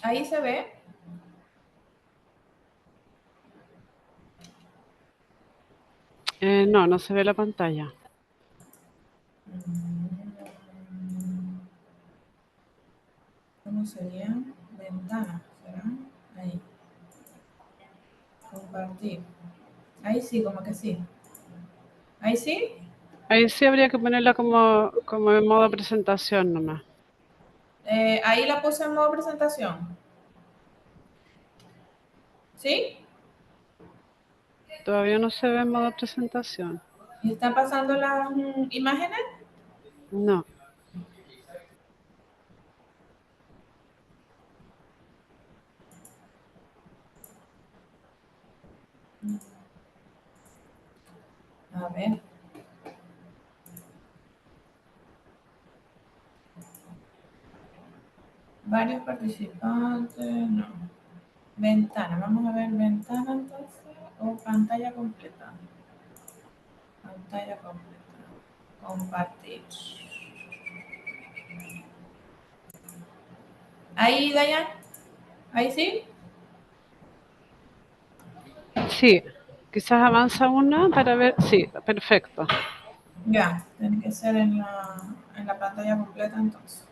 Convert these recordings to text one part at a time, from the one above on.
Ahí se ve. No, no se ve la pantalla. ¿Cómo sería? Ventana, ¿será? Ahí. Compartir. Ahí sí, como que sí. Ahí sí. Ahí sí habría que ponerla como en modo presentación nomás. Ahí la puse en modo presentación. ¿Sí? Todavía no se ve en modo presentación. ¿Y están pasando las imágenes? No. A ver. Varios participantes, no. Ventana, vamos a ver ventana entonces o pantalla completa. Pantalla completa. Compartir. Ahí, Dayan. Ahí sí. Sí, quizás avanza una para ver. Sí, perfecto. Ya, tiene que ser en la pantalla completa entonces.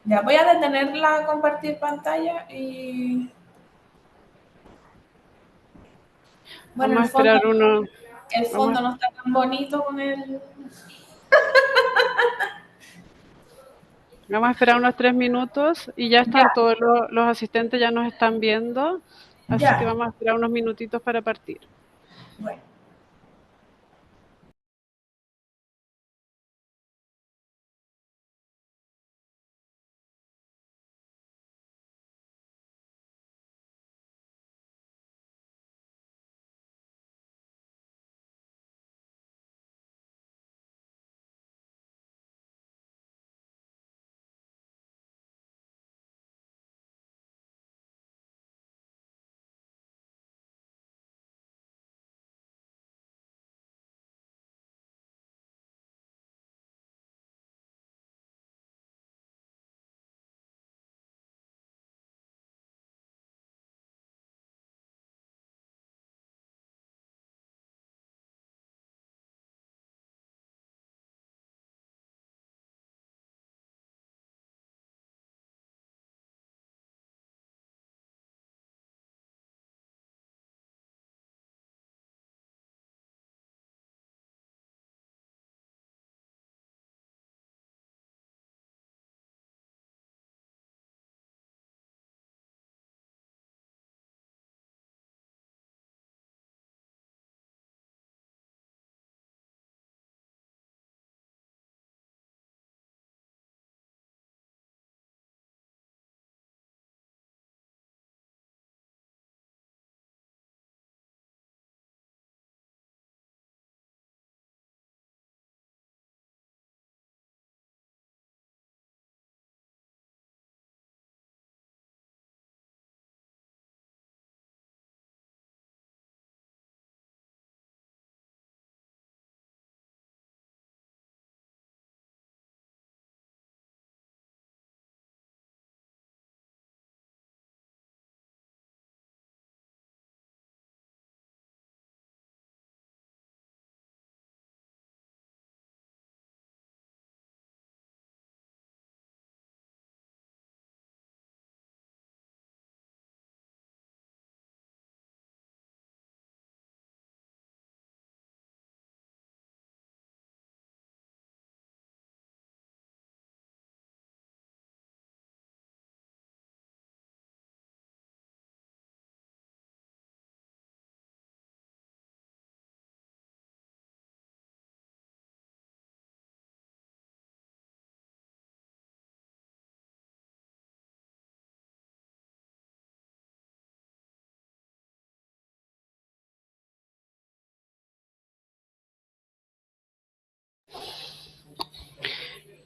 Ya voy a detenerla a compartir pantalla y bueno, Vamos a esperar el vamos fondo no está tan bonito con el. Vamos a esperar unos 3 minutos y ya Ya, están todos los asistentes, ya nos están viendo, así que ya. vamos a esperar unos minutitos para partir. Bueno.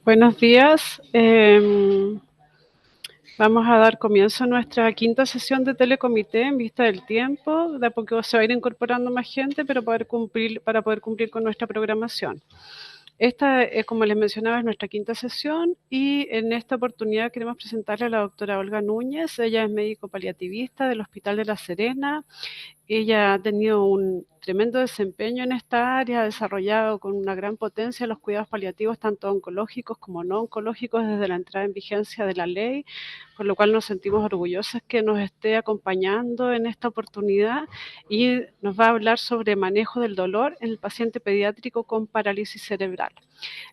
Buenos días. Vamos a dar comienzo a nuestra quinta sesión de telecomité en vista del tiempo. De a poco se va a ir incorporando más gente, pero para poder cumplir con nuestra programación. Esta, como les mencionaba, es nuestra quinta sesión y en esta oportunidad queremos presentarle a la doctora Olga Núñez. Ella es médico paliativista del Hospital de La Serena. Ella ha tenido un tremendo desempeño en esta área, ha desarrollado con una gran potencia los cuidados paliativos, tanto oncológicos como no oncológicos, desde la entrada en vigencia de la ley, por lo cual nos sentimos orgullosos que nos esté acompañando en esta oportunidad y nos va a hablar sobre manejo del dolor en el paciente pediátrico con parálisis cerebral.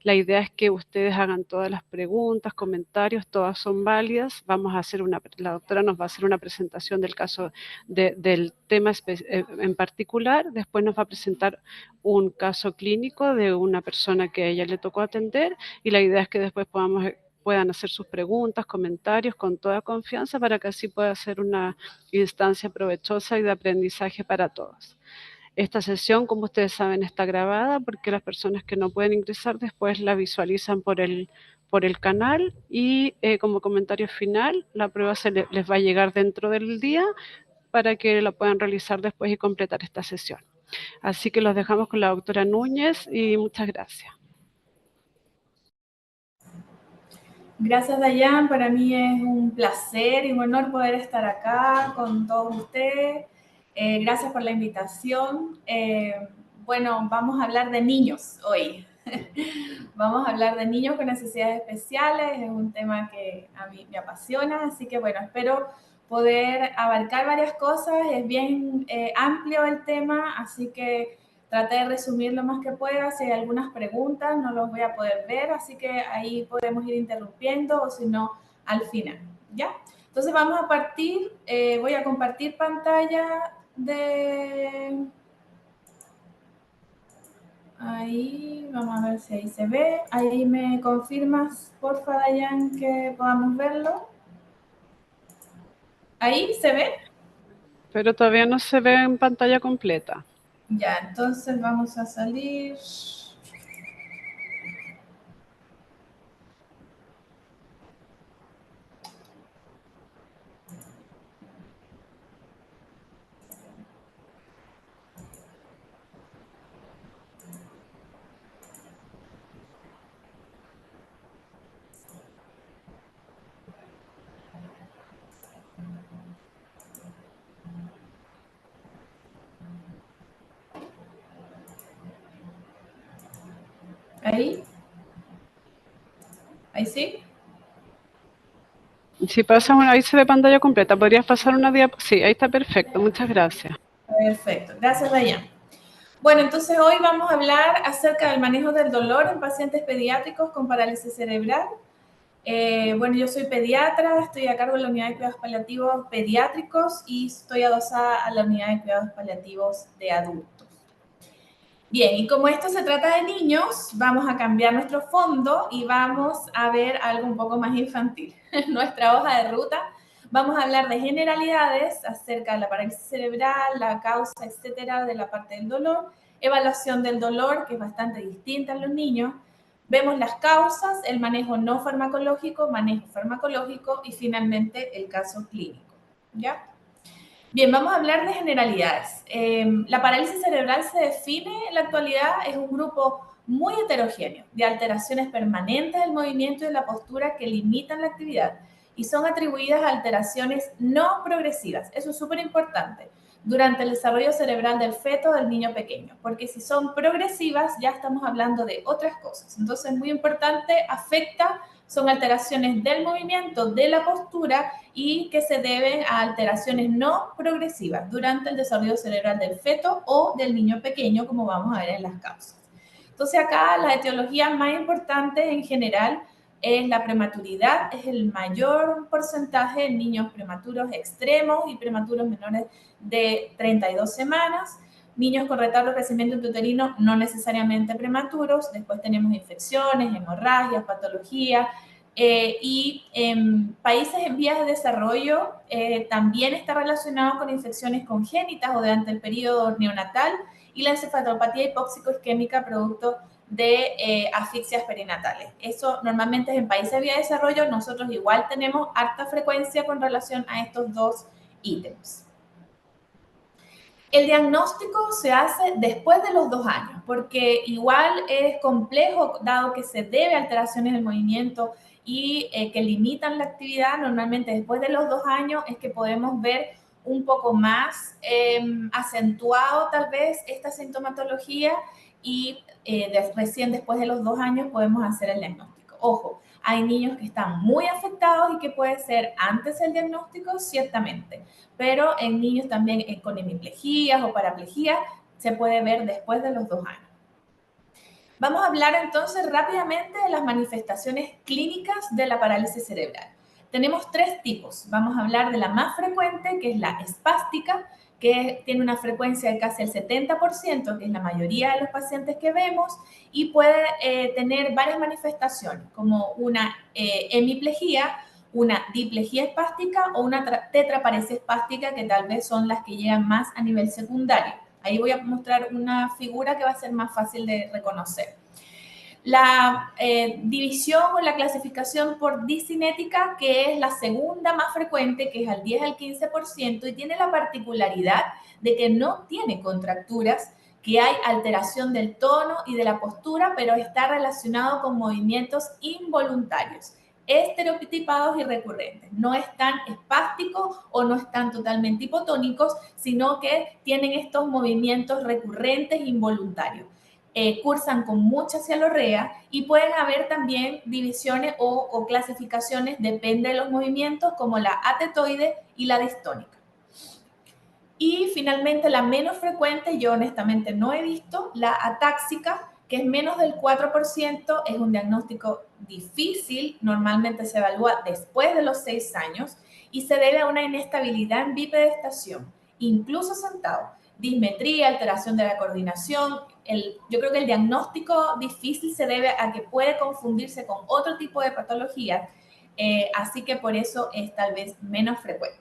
La idea es que ustedes hagan todas las preguntas, comentarios, todas son válidas. La doctora nos va a hacer una presentación del caso del tema en particular, después nos va a presentar un caso clínico de una persona que a ella le tocó atender y la idea es que después puedan hacer sus preguntas, comentarios con toda confianza para que así pueda ser una instancia provechosa y de aprendizaje para todos. Esta sesión, como ustedes saben, está grabada porque las personas que no pueden ingresar después la visualizan por el canal y como comentario final, la prueba les va a llegar dentro del día para que la puedan realizar después y completar esta sesión. Así que los dejamos con la doctora Núñez y muchas gracias. Gracias, Dayan. Para mí es un placer y un honor poder estar acá con todos ustedes. Gracias por la invitación. Bueno, vamos a hablar de niños hoy. Vamos a hablar de niños con necesidades especiales. Es un tema que a mí me apasiona, así que bueno, espero poder abarcar varias cosas. Es bien amplio el tema, así que traté de resumir lo más que pueda. Si hay algunas preguntas, no los voy a poder ver, así que ahí podemos ir interrumpiendo o si no, al final, ¿ya? Entonces vamos a partir, voy a compartir pantalla de... Ahí, vamos a ver si ahí se ve. Ahí me confirmas, porfa, Dayan, que podamos verlo. ¿Ahí se ve? Pero todavía no se ve en pantalla completa. Ya, entonces vamos a salir. Ahí. Ahí sí. Si pasa, bueno, ahí se ve pantalla completa. ¿Podrías pasar una diapositiva? Sí, ahí está perfecto. Muchas gracias. Perfecto. Gracias, Dayan. Bueno, entonces hoy vamos a hablar acerca del manejo del dolor en pacientes pediátricos con parálisis cerebral. Bueno, yo soy pediatra, estoy a cargo de la unidad de cuidados paliativos pediátricos y estoy adosada a la unidad de cuidados paliativos de adultos. Bien, y como esto se trata de niños, vamos a cambiar nuestro fondo y vamos a ver algo un poco más infantil. En nuestra hoja de ruta vamos a hablar de generalidades acerca de la parálisis cerebral, la causa, etcétera, de la parte del dolor, evaluación del dolor, que es bastante distinta en los niños. Vemos las causas, el manejo no farmacológico, manejo farmacológico y finalmente el caso clínico. ¿Ya? Bien, vamos a hablar de generalidades. La parálisis cerebral se define en la actualidad, es un grupo muy heterogéneo de alteraciones permanentes del movimiento y de la postura que limitan la actividad y son atribuidas a alteraciones no progresivas. Eso es súper importante durante el desarrollo cerebral del feto o del niño pequeño, porque si son progresivas ya estamos hablando de otras cosas. Entonces, muy importante, son alteraciones del movimiento, de la postura y que se deben a alteraciones no progresivas durante el desarrollo cerebral del feto o del niño pequeño, como vamos a ver en las causas. Entonces acá la etiología más importante en general es la prematuridad, es el mayor porcentaje en niños prematuros extremos y prematuros menores de 32 semanas. Niños con retardo de crecimiento intrauterino no necesariamente prematuros, después tenemos infecciones, hemorragias, patologías, y en países en vías de desarrollo también está relacionado con infecciones congénitas o durante el periodo neonatal y la encefalopatía hipóxico-isquémica producto de asfixias perinatales. Eso normalmente es en países de vías de desarrollo, nosotros igual tenemos harta frecuencia con relación a estos dos ítems. El diagnóstico se hace después de los 2 años, porque igual es complejo, dado que se debe a alteraciones del movimiento y que limitan la actividad. Normalmente después de los 2 años es que podemos ver un poco más acentuado tal vez esta sintomatología y recién después de los 2 años podemos hacer el diagnóstico. Ojo, hay niños que están muy afectados y que puede ser antes del diagnóstico, ciertamente, pero en niños también con hemiplejías o paraplejías se puede ver después de los 2 años. Vamos a hablar entonces rápidamente de las manifestaciones clínicas de la parálisis cerebral. Tenemos 3 tipos. Vamos a hablar de la más frecuente, que es la espástica, que tiene una frecuencia de casi el 70%, que es la mayoría de los pacientes que vemos, y puede tener varias manifestaciones, como una hemiplejía, una diplejía espástica o una tetraparesia espástica, que tal vez son las que llegan más a nivel secundario. Ahí voy a mostrar una figura que va a ser más fácil de reconocer. La división o la clasificación por discinética, que es la segunda más frecuente, que es al 10 al 15%, y tiene la particularidad de que no tiene contracturas, que hay alteración del tono y de la postura, pero está relacionado con movimientos involuntarios, estereotipados y recurrentes. No están espásticos o no están totalmente hipotónicos, sino que tienen estos movimientos recurrentes involuntarios. Cursan con mucha cialorrea y pueden haber también divisiones o clasificaciones, depende de los movimientos, como la atetoide y la distónica. Y finalmente la menos frecuente, yo honestamente no he visto, la atáxica, que es menos del 4%, es un diagnóstico difícil, normalmente se evalúa después de los 6 años y se debe a una inestabilidad en bipedestación, incluso sentado, dismetría, alteración de la coordinación. Yo creo que el diagnóstico difícil se debe a que puede confundirse con otro tipo de patologías, así que por eso es tal vez menos frecuente.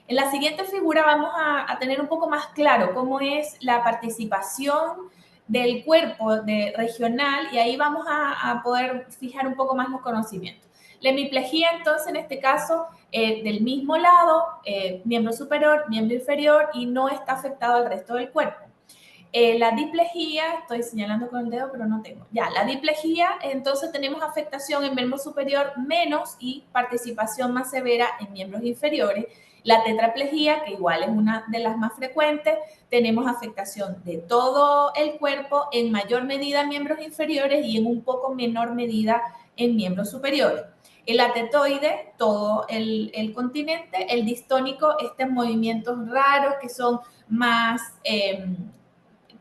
En la siguiente figura vamos a tener un poco más claro cómo es la participación del cuerpo regional y ahí vamos a poder fijar un poco más los conocimientos. La hemiplejía, entonces, en este caso, del mismo lado, miembro superior, miembro inferior y no está afectado al resto del cuerpo. La diplejía, estoy señalando con el dedo, pero no tengo. Ya, la diplejía, entonces tenemos afectación en miembro superior menos y participación más severa en miembros inferiores. La tetraplejía, que igual es una de las más frecuentes, tenemos afectación de todo el cuerpo, en mayor medida en miembros inferiores y en un poco menor medida en miembros superiores. El atetoide, todo el continente, el distónico, estos movimientos raros que son más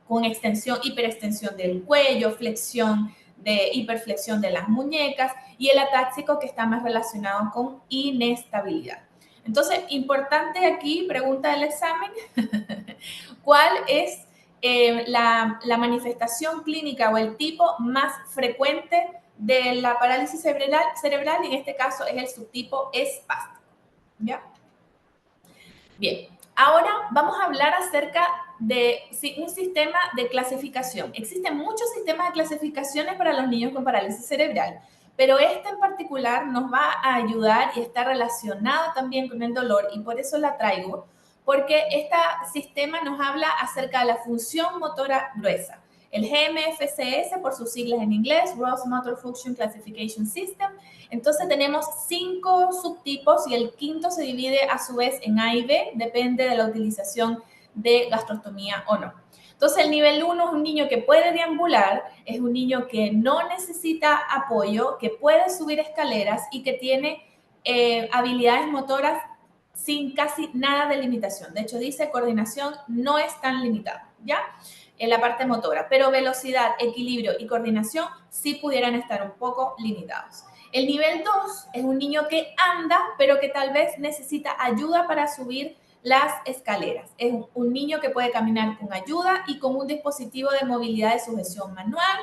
con extensión, hiperextensión del cuello, flexión hiperflexión de las muñecas, y el atáxico, que está más relacionado con inestabilidad. Entonces, importante aquí, pregunta del examen, ¿cuál es la manifestación clínica o el tipo más frecuente de la parálisis cerebral? Y en este caso es el subtipo espástico. ¿Ya? Bien, ahora vamos a hablar acerca de un sistema de clasificación. Existen muchos sistemas de clasificaciones para los niños con parálisis cerebral, pero este en particular nos va a ayudar y está relacionado también con el dolor, y por eso la traigo, porque este sistema nos habla acerca de la función motora gruesa. El GMFCS, por sus siglas en inglés, Gross Motor Function Classification System. Entonces tenemos 5 subtipos y el quinto se divide a su vez en A y B, depende de la utilización de gastrostomía o no. Entonces el nivel 1 es un niño que puede deambular, es un niño que no necesita apoyo, que puede subir escaleras y que tiene habilidades motoras sin casi nada de limitación. De hecho, dice coordinación no es tan limitada, ¿ya? En la parte motora, pero velocidad, equilibrio y coordinación sí pudieran estar un poco limitados. El nivel 2 es un niño que anda, pero que tal vez necesita ayuda para subir las escaleras. Es un niño que puede caminar con ayuda y con un dispositivo de movilidad de sujeción manual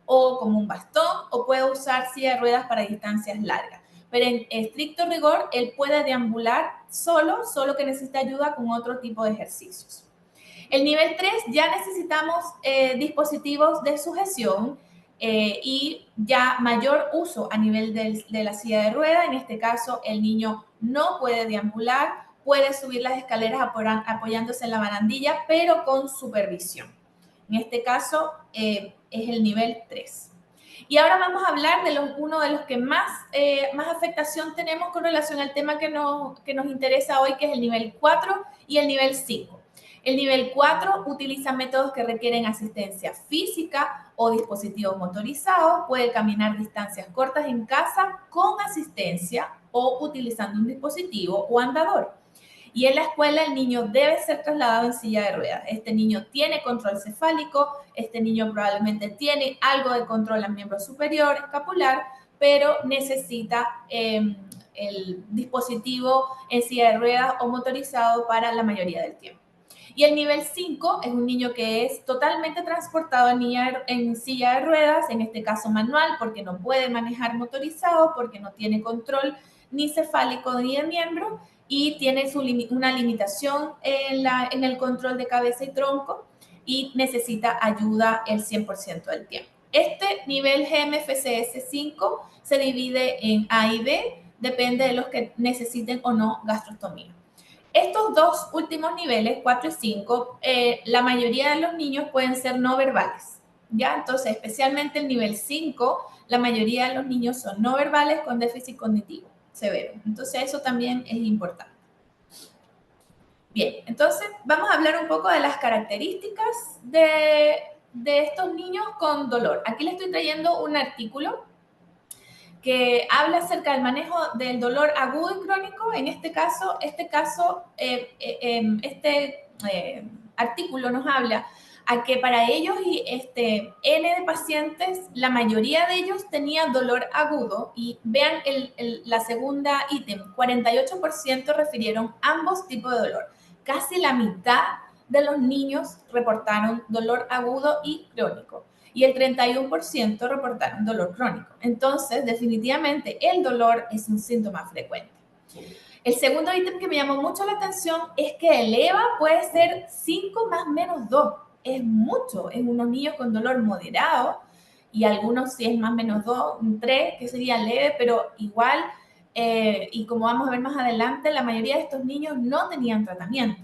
o como un bastón, o puede usar silla de ruedas para distancias largas. Pero en estricto rigor, él puede deambular solo que necesita ayuda con otro tipo de ejercicios. El nivel 3 ya necesitamos dispositivos de sujeción y ya mayor uso a nivel de la silla de rueda. En este caso, el niño no puede deambular puede subir las escaleras apoyándose en la barandilla, pero con supervisión. En este caso es el nivel 3. Y ahora vamos a hablar de uno de los que más afectación tenemos con relación al tema que nos interesa hoy, que es el nivel 4 y el nivel 5. El nivel 4 utiliza métodos que requieren asistencia física o dispositivos motorizados, puede caminar distancias cortas en casa con asistencia o utilizando un dispositivo o andador. Y en la escuela el niño debe ser trasladado en silla de ruedas. Este niño tiene control cefálico, este niño probablemente tiene algo de control al miembro superior escapular, pero necesita el dispositivo en silla de ruedas o motorizado para la mayoría del tiempo. Y el nivel 5 es un niño que es totalmente transportado en silla de ruedas, en este caso manual, porque no puede manejar motorizado, porque no tiene control ni cefálico ni de miembro, y tiene una limitación en el control de cabeza y tronco y necesita ayuda el 100% del tiempo. Este nivel GMFCS 5 se divide en A y B, depende de los que necesiten o no gastrostomía. Estos dos últimos niveles, 4 y 5, la mayoría de los niños pueden ser no verbales, ¿ya? Entonces, especialmente el nivel 5, la mayoría de los niños son no verbales con déficit cognitivo severo. Entonces, eso también es importante. Bien, entonces vamos a hablar un poco de las características de estos niños con dolor. Aquí les estoy trayendo un artículo que habla acerca del manejo del dolor agudo y crónico. En este artículo nos habla a que para ellos y N de pacientes, la mayoría de ellos tenían dolor agudo, y vean la segunda ítem, 48% refirieron ambos tipos de dolor. Casi la mitad de los niños reportaron dolor agudo y crónico, y el 31% reportaron dolor crónico. Entonces, definitivamente, el dolor es un síntoma frecuente. El segundo ítem que me llamó mucho la atención es que el EVA puede ser 5 más menos 2. Es mucho en unos niños con dolor moderado, y algunos si es más menos 2, un 3, que sería leve, pero igual, y como vamos a ver más adelante, la mayoría de estos niños no tenían tratamiento,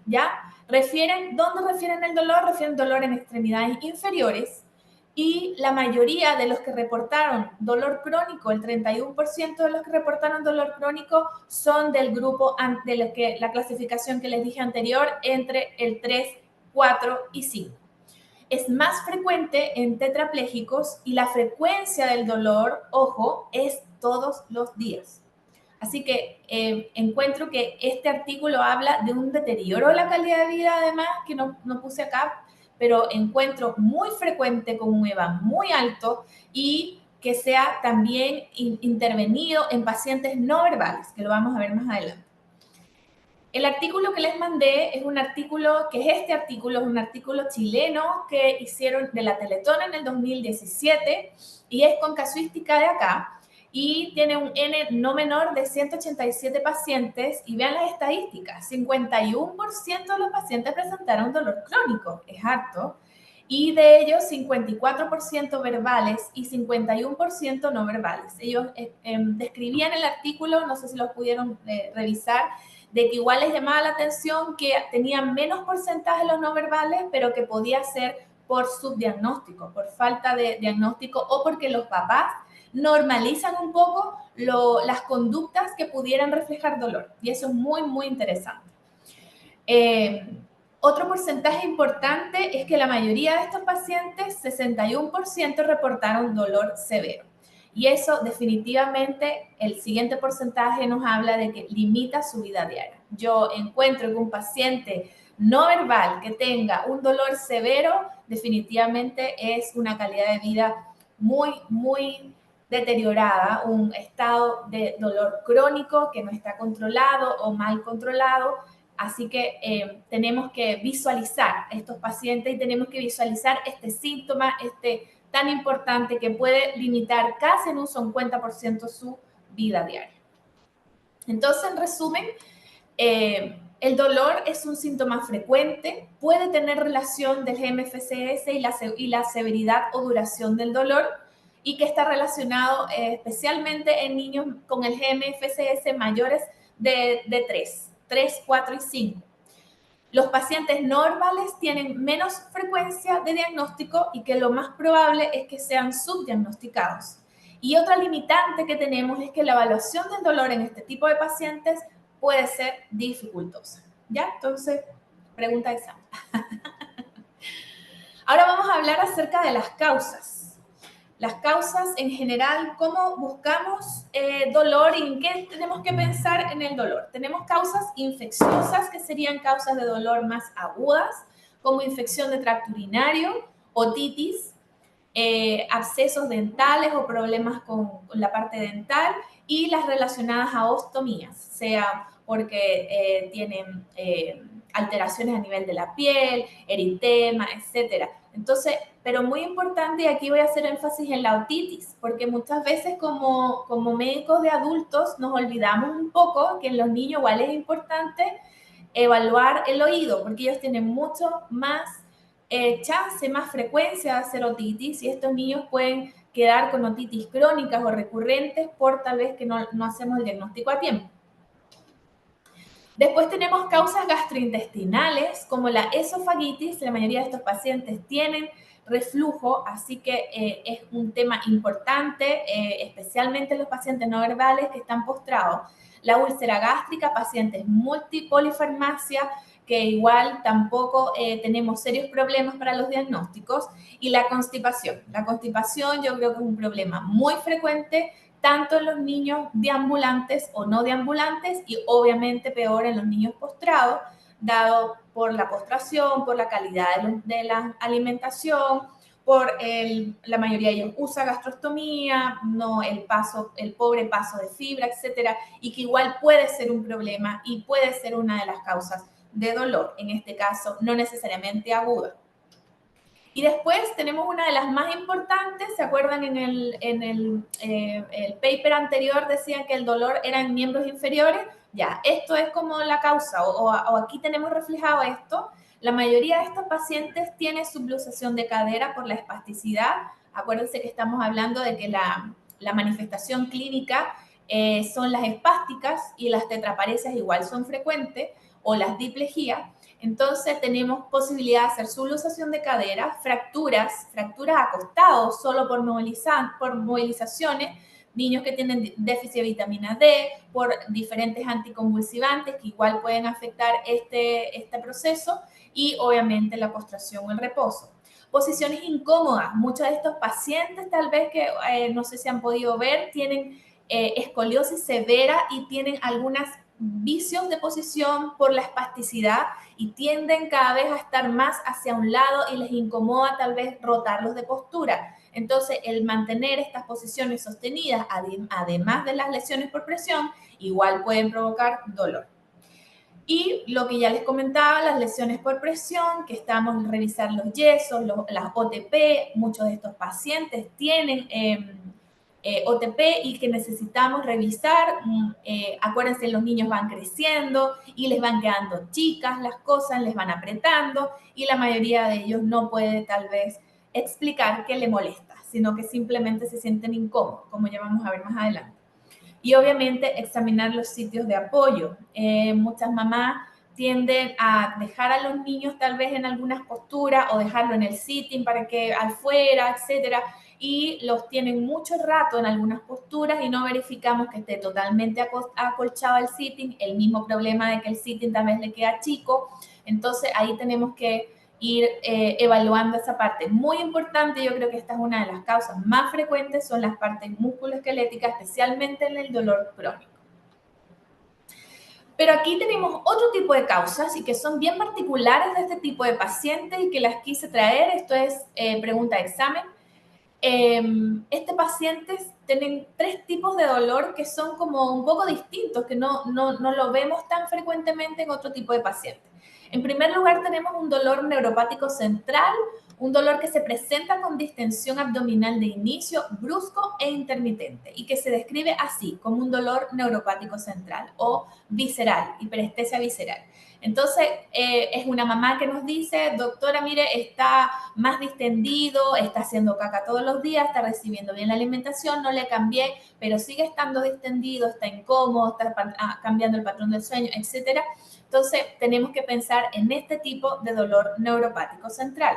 ¿ya? ¿Dónde refieren el dolor? Refieren dolor en extremidades inferiores, y la mayoría de los que reportaron dolor crónico, el 31% de los que reportaron dolor crónico, son del grupo de la clasificación que les dije anterior, entre el 3, 4 y 5. Es más frecuente en tetraplégicos, y la frecuencia del dolor, ojo, es todos los días. Así que encuentro que este artículo habla de un deterioro de la calidad de vida, además, que no puse acá, pero encuentro muy frecuente con un EVA muy alto, y que sea también intervenido en pacientes no verbales, que lo vamos a ver más adelante. El artículo que les mandé es un artículo, es un artículo chileno que hicieron de la Teletón en el 2017, y es con casuística de acá, y tiene un N no menor de 187 pacientes, y vean las estadísticas, 51% de los pacientes presentaron dolor crónico, es harto, y de ellos 54% verbales y 51% no verbales. Ellos describían el artículo, no sé si lo pudieron revisar, de que igual les llamaba la atención que tenían menos porcentaje los no verbales, pero que podía ser por subdiagnóstico, por falta de diagnóstico, o porque los papás normalizan un poco las conductas que pudieran reflejar dolor. Y eso es muy, muy interesante. Otro porcentaje importante es que la mayoría de estos pacientes, 61%, reportaron dolor severo. Y eso definitivamente, el siguiente porcentaje nos habla de que limita su vida diaria. Yo encuentro que un paciente no verbal que tenga un dolor severo, definitivamente es una calidad de vida muy, muy deteriorada, un estado de dolor crónico que no está controlado o mal controlado. Así que tenemos que visualizar a estos pacientes, y tenemos que visualizar este síntoma, tan importante, que puede limitar casi en un 50% su vida diaria. Entonces, en resumen, el dolor es un síntoma frecuente, puede tener relación del GMFCS y la severidad o duración del dolor, y que está relacionado especialmente en niños con el GMFCS mayores de 3. 3, 4 y 5. Los pacientes no verbales tienen menos frecuencia de diagnóstico y que lo más probable es que sean subdiagnosticados. Y otra limitante que tenemos es que la evaluación del dolor en este tipo de pacientes puede ser dificultosa. ¿Ya? Entonces, pregunta de examen. Ahora vamos a hablar acerca de las causas. Las causas en general, cómo buscamos dolor y en qué tenemos que pensar en el dolor. Tenemos causas infecciosas, que serían causas de dolor más agudas, como infección de tracto urinario, otitis, abscesos dentales o problemas con la parte dental, y las relacionadas a ostomías, sea porque tienen alteraciones a nivel de la piel, eritema, etcétera. Entonces, pero muy importante, y aquí voy a hacer énfasis en la otitis, porque muchas veces como médicos de adultos nos olvidamos un poco que en los niños igual es importante evaluar el oído, porque ellos tienen mucho más chance, más frecuencia de hacer otitis, y estos niños pueden quedar con otitis crónicas o recurrentes por tal vez que no hacemos el diagnóstico a tiempo. Después tenemos causas gastrointestinales, como la esofagitis. La mayoría de estos pacientes tienen reflujo, así que es un tema importante, especialmente los pacientes no verbales que están postrados. La úlcera gástrica, pacientes multipolifarmacia, que igual tampoco tenemos serios problemas para los diagnósticos. Y la constipación. La constipación yo creo que es un problema muy frecuente, tanto en los niños deambulantes o no deambulantes, y obviamente peor en los niños postrados, dado por la postración, por la calidad de la alimentación, por la mayoría de ellos usa gastrostomía, no el pobre paso de fibra, etcétera, y que igual puede ser un problema y puede ser una de las causas de dolor, en este caso no necesariamente aguda. Y después tenemos una de las más importantes. ¿Se acuerdan? En el paper anterior decían que el dolor era en miembros inferiores. Ya, esto es como la causa, o aquí tenemos reflejado esto. La mayoría de estos pacientes tiene subluxación de cadera por la espasticidad. Acuérdense que estamos hablando de que la manifestación clínica son las espásticas, y las tetraparesias igual son frecuentes, o las diplejías. Entonces tenemos posibilidad de hacer subluxación de cadera, fracturas acostados solo por movilizaciones, niños que tienen déficit de vitamina D, por diferentes anticonvulsivantes que igual pueden afectar este proceso, y obviamente la postración o el reposo. Posiciones incómodas. Muchos de estos pacientes, tal vez que no sé si han podido ver, tienen escoliosis severa y tienen algunas vicios de posición por la espasticidad, y tienden cada vez a estar más hacia un lado y les incomoda tal vez rotarlos de postura. Entonces, el mantener estas posiciones sostenidas, además de las lesiones por presión, igual pueden provocar dolor. Y lo que ya les comentaba, las lesiones por presión, que estamos a revisar los yesos, las OTP. Muchos de estos pacientes tienen OTP y que necesitamos revisar. Acuérdense, los niños van creciendo y les van quedando chicas las cosas, les van apretando, y la mayoría de ellos no puede tal vez explicar qué le molesta, sino que simplemente se sienten incómodos, como ya vamos a ver más adelante. Y obviamente examinar los sitios de apoyo. Muchas mamás tienden a dejar a los niños tal vez en algunas posturas, o dejarlo en el sitting para que afuera, etcétera, y los tienen mucho rato en algunas posturas y no verificamos que esté totalmente acolchado el sitting. El mismo problema de que el sitting tal vez le queda chico. Entonces ahí tenemos que ir evaluando esa parte. Muy importante, yo creo que esta es una de las causas más frecuentes, son las partes musculoesqueléticas, especialmente en el dolor crónico. Pero aquí tenemos otro tipo de causas, y que son bien particulares de este tipo de pacientes, y que las quise traer. Esto es pregunta de examen. Este pacientes tienen 3 tipos de dolor que son como un poco distintos, que no lo vemos tan frecuentemente en otro tipo de pacientes. En primer lugar, tenemos un dolor neuropático central, un dolor que se presenta con distensión abdominal de inicio, brusco e intermitente, y que se describe así, como un dolor neuropático central o visceral, hiperestesia visceral. Entonces, es una mamá que nos dice, doctora, mire, está más distendido, está haciendo caca todos los días, está recibiendo bien la alimentación, no le cambié, pero sigue estando distendido, está incómodo, está cambiando el patrón del sueño, etcétera. Entonces, tenemos que pensar en este tipo de dolor neuropático central.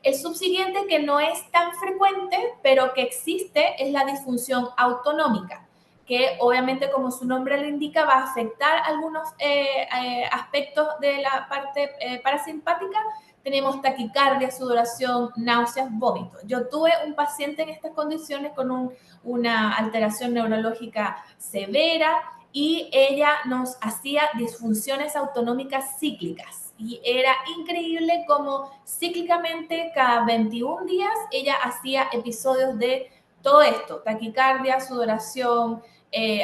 El subsiguiente, que no es tan frecuente, pero que existe, es la disfunción autonómica, que obviamente, como su nombre lo indica, va a afectar algunos aspectos de la parte parasimpática. Tenemos taquicardia, sudoración, náuseas, vómitos. Yo tuve un paciente en estas condiciones con una alteración neurológica severa y ella nos hacía disfunciones autonómicas cíclicas. Y era increíble como cíclicamente cada 21 días ella hacía episodios de todo esto: taquicardia, sudoración,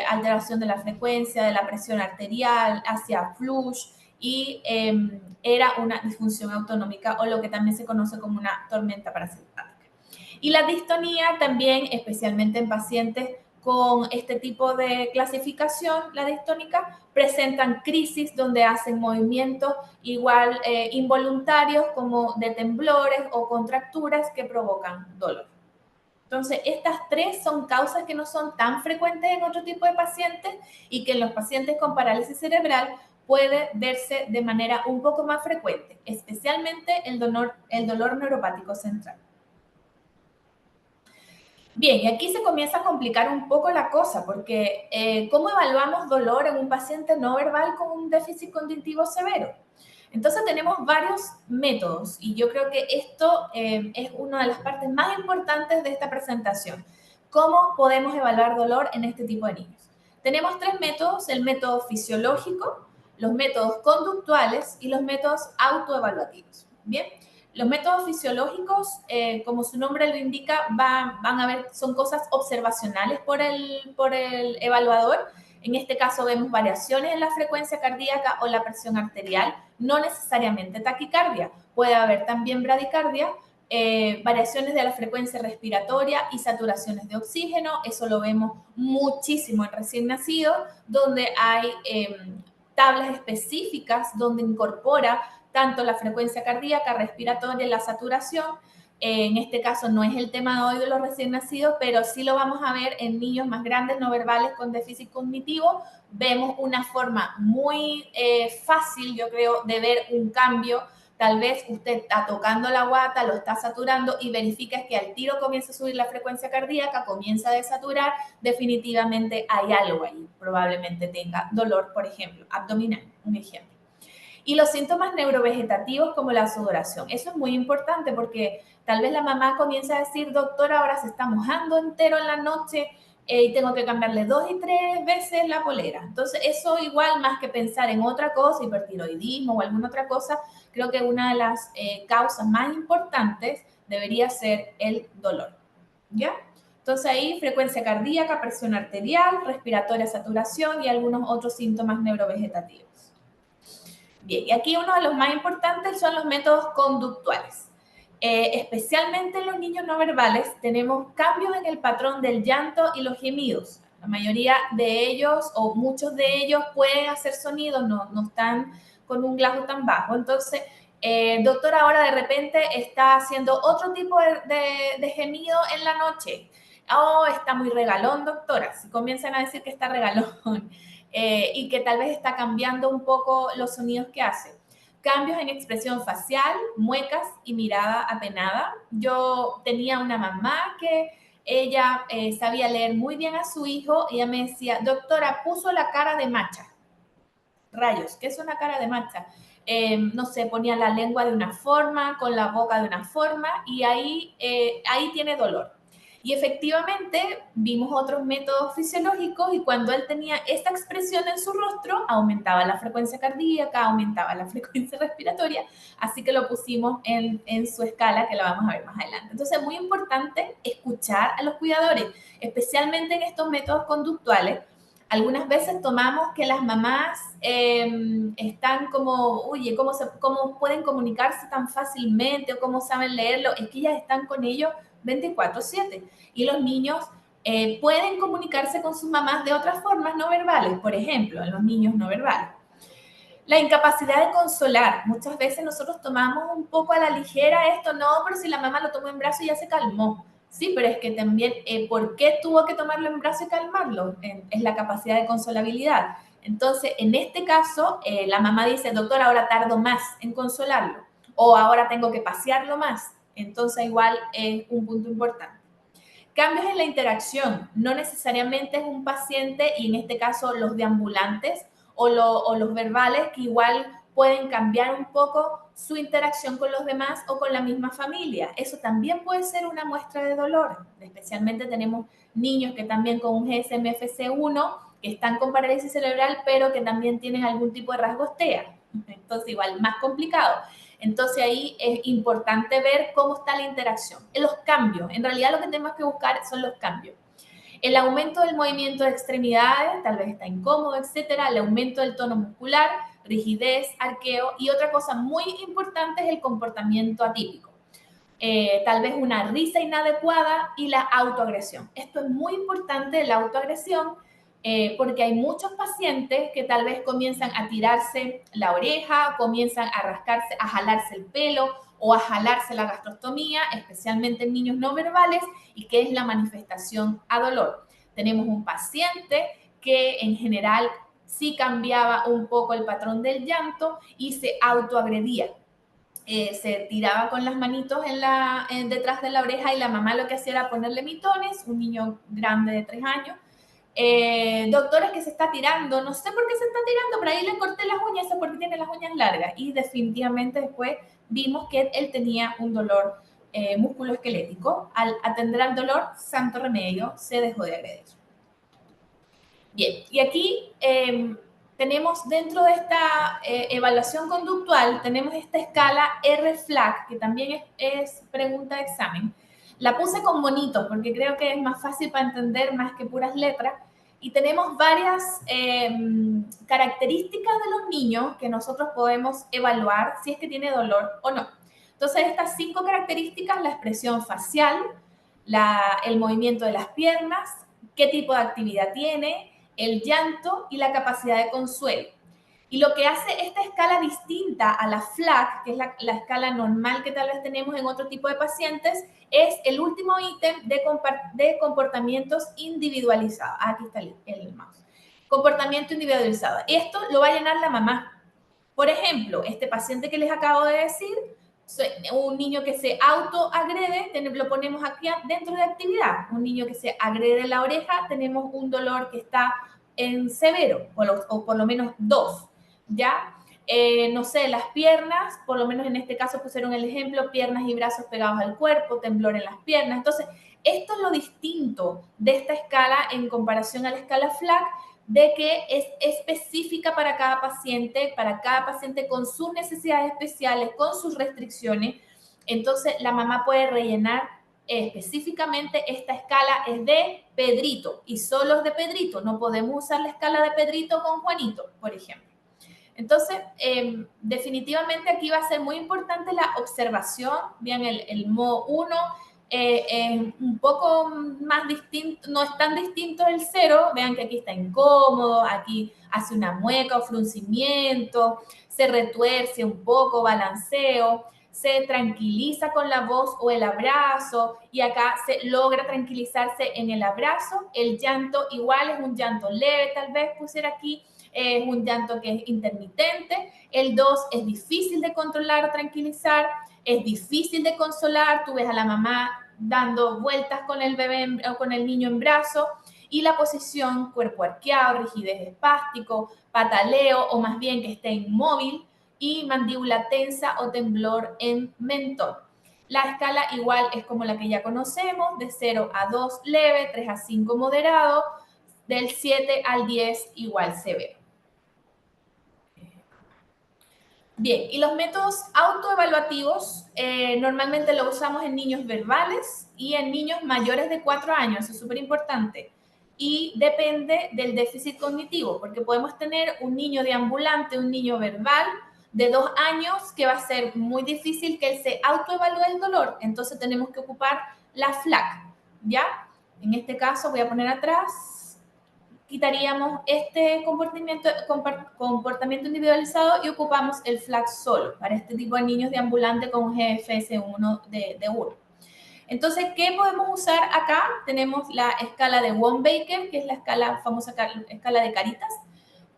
alteración de la frecuencia, de la presión arterial, hacía flush y era una disfunción autonómica, o lo que también se conoce como una tormenta parasimpática. Y la distonía también, especialmente en pacientes con este tipo de clasificación, la distónica, presentan crisis donde hacen movimientos igual involuntarios, como de temblores o contracturas que provocan dolor. Entonces, estas tres son causas que no son tan frecuentes en otro tipo de pacientes y que en los pacientes con parálisis cerebral puede verse de manera un poco más frecuente, especialmente el dolor neuropático central. Bien, y aquí se comienza a complicar un poco la cosa, porque ¿cómo evaluamos dolor en un paciente no verbal con un déficit cognitivo severo? Entonces tenemos varios métodos y yo creo que esto es una de las partes más importantes de esta presentación. ¿Cómo podemos evaluar dolor en este tipo de niños? Tenemos tres métodos: el método fisiológico, los métodos conductuales y los métodos autoevaluativos. Bien. Los métodos fisiológicos, como su nombre lo indica, van a ver, son cosas observacionales por el evaluador. En este caso vemos variaciones en la frecuencia cardíaca o la presión arterial, no necesariamente taquicardia. Puede haber también bradicardia, variaciones de la frecuencia respiratoria y saturaciones de oxígeno. Eso lo vemos muchísimo en recién nacidos, donde hay tablas específicas donde incorpora tanto la frecuencia cardíaca, respiratoria y la saturación. En este caso no es el tema de hoy de los recién nacidos, pero sí lo vamos a ver en niños más grandes, no verbales, con déficit cognitivo. Vemos una forma muy fácil, yo creo, de ver un cambio. Tal vez usted está tocando la guata, lo está saturando y verifica que al tiro comienza a subir la frecuencia cardíaca, comienza a desaturar. Definitivamente hay algo ahí. Probablemente tenga dolor, por ejemplo, abdominal, un ejemplo. Y los síntomas neurovegetativos, como la sudoración. Eso es muy importante porque tal vez la mamá comienza a decir, doctora, ahora se está mojando entero en la noche y tengo que cambiarle 2 y 3 veces la polera. Entonces, eso igual, más que pensar en otra cosa, hipertiroidismo o alguna otra cosa, creo que una de las causas más importantes debería ser el dolor. ¿Ya? Entonces ahí frecuencia cardíaca, presión arterial, respiratoria, saturación y algunos otros síntomas neurovegetativos. Bien, y aquí uno de los más importantes son los métodos conductuales. Especialmente en los niños no verbales tenemos cambios en el patrón del llanto y los gemidos. La mayoría de ellos, o muchos de ellos, pueden hacer sonidos, no están con un glajo tan bajo. Entonces, doctor, ahora de repente está haciendo otro tipo de gemido en la noche. Oh, está muy regalón, doctora. Si comienzan a decir que está regalón y que tal vez está cambiando un poco los sonidos que hace. Cambios en expresión facial, muecas y mirada apenada. Yo tenía una mamá que ella sabía leer muy bien a su hijo y ella me decía, doctora, puso la cara de macha. Rayos, ¿qué es una cara de macha? No sé, ponía la lengua de una forma, con la boca de una forma y ahí tiene dolor. Y efectivamente vimos otros métodos fisiológicos y cuando él tenía esta expresión en su rostro, aumentaba la frecuencia cardíaca, aumentaba la frecuencia respiratoria, así que lo pusimos en su escala, que la vamos a ver más adelante. Entonces es muy importante escuchar a los cuidadores, especialmente en estos métodos conductuales. Algunas veces tomamos que las mamás están como, oye, ¿cómo pueden comunicarse tan fácilmente o cómo saben leerlo? Es que ellas están con ellos 24/7 y los niños pueden comunicarse con sus mamás de otras formas no verbales, por ejemplo, en los niños no verbales. La incapacidad de consolar. Muchas veces nosotros tomamos un poco a la ligera esto, no, pero si la mamá lo tomó en brazo y ya se calmó. Sí, pero es que también, ¿por qué tuvo que tomarlo en brazo y calmarlo? Es la capacidad de consolabilidad. Entonces, en este caso, la mamá dice, doctor, ahora tardo más en consolarlo, o ahora tengo que pasearlo más. Entonces, igual es un punto importante. Cambios en la interacción. No necesariamente es un paciente, y en este caso los deambulantes o los verbales, que igual pueden cambiar un poco su interacción con los demás o con la misma familia. Eso también puede ser una muestra de dolor. Especialmente tenemos niños que también con un GSM-FC1 que están con parálisis cerebral, pero que también tienen algún tipo de rasgos TEA. Entonces, igual, más complicado. Entonces ahí es importante ver cómo está la interacción. En los cambios, en realidad lo que tenemos que buscar son los cambios. El aumento del movimiento de extremidades, tal vez está incómodo, etcétera. El aumento del tono muscular, rigidez, arqueo. Y otra cosa muy importante es el comportamiento atípico. Tal vez una risa inadecuada y la autoagresión. Esto es muy importante, la autoagresión, porque hay muchos pacientes que tal vez comienzan a tirarse la oreja, comienzan a rascarse, a jalarse el pelo o a jalarse la gastrostomía, especialmente en niños no verbales, y que es la manifestación a dolor. Tenemos un paciente que en general sí cambiaba un poco el patrón del llanto y se autoagredía. Se tiraba con las manitos detrás de la oreja, y la mamá lo que hacía era ponerle mitones, un niño grande de 3 años. Doctores, que se está tirando, no sé por qué se está tirando, pero ahí le corté las uñas, eso porque tiene las uñas largas. Y definitivamente después vimos que él tenía un dolor musculoesquelético. Al atender al dolor, santo remedio, se dejó de agredir. Bien, y aquí tenemos dentro de esta evaluación conductual, tenemos esta escala R-FLAG, que también es pregunta de examen. La puse con monitos porque creo que es más fácil para entender más que puras letras. Y tenemos varias características de los niños que nosotros podemos evaluar si es que tiene dolor o no. Entonces, estas 5 características: la expresión facial, el movimiento de las piernas, qué tipo de actividad tiene, el llanto y la capacidad de consuelo. Y lo que hace esta escala distinta a la FLAC, que es la escala normal que tal vez tenemos en otro tipo de pacientes, es el último ítem de comportamientos individualizados. Aquí está el mouse. Comportamiento individualizado. Esto lo va a llenar la mamá. Por ejemplo, este paciente que les acabo de decir, un niño que se autoagrede, lo ponemos aquí dentro de actividad. Un niño que se agrede la oreja, tenemos un dolor que está en severo, o por lo menos 2, ¿ya? No sé, las piernas, por lo menos en este caso pusieron el ejemplo, piernas y brazos pegados al cuerpo, temblor en las piernas. Entonces, esto es lo distinto de esta escala en comparación a la escala FLAC, de que es específica para cada paciente con sus necesidades especiales, con sus restricciones. Entonces, la mamá puede rellenar específicamente. Esta escala es de Pedrito y solo es de Pedrito. No podemos usar la escala de Pedrito con Juanito, por ejemplo. Entonces, definitivamente aquí va a ser muy importante la observación. Bien, el modo 1 es un poco más distinto, no es tan distinto del 0. Vean que aquí está incómodo, aquí hace una mueca o fruncimiento, se retuerce un poco, balanceo, se tranquiliza con la voz o el abrazo, y acá se logra tranquilizarse en el abrazo. El llanto igual es un llanto leve, tal vez pusiera aquí, es un llanto que es intermitente. El 2 es difícil de controlar o tranquilizar, es difícil de consolar. Tú ves a la mamá dando vueltas con el bebé o con el niño en brazo. Y la posición, cuerpo arqueado, rigidez espástico, pataleo o más bien que esté inmóvil, y mandíbula tensa o temblor en mentón. La escala igual es como la que ya conocemos, de 0 a 2 leve, 3 a 5 moderado, del 7 al 10 igual severo. Bien, y los métodos autoevaluativos normalmente lo usamos en niños verbales y en niños mayores de 4 años, es súper importante. Y depende del déficit cognitivo, porque podemos tener un niño deambulante, un niño verbal de 2 años, que va a ser muy difícil que él se autoevalúe el dolor. Entonces tenemos que ocupar la FLAC, ¿ya? En este caso voy a poner atrás. quitaríamos este comportamiento individualizado y ocupamos el FLAC solo para este tipo de niños deambulantes con GFS1 de 1. Entonces, ¿qué podemos usar acá? Tenemos la escala de Wong-Baker, que es la famosa escala de caritas,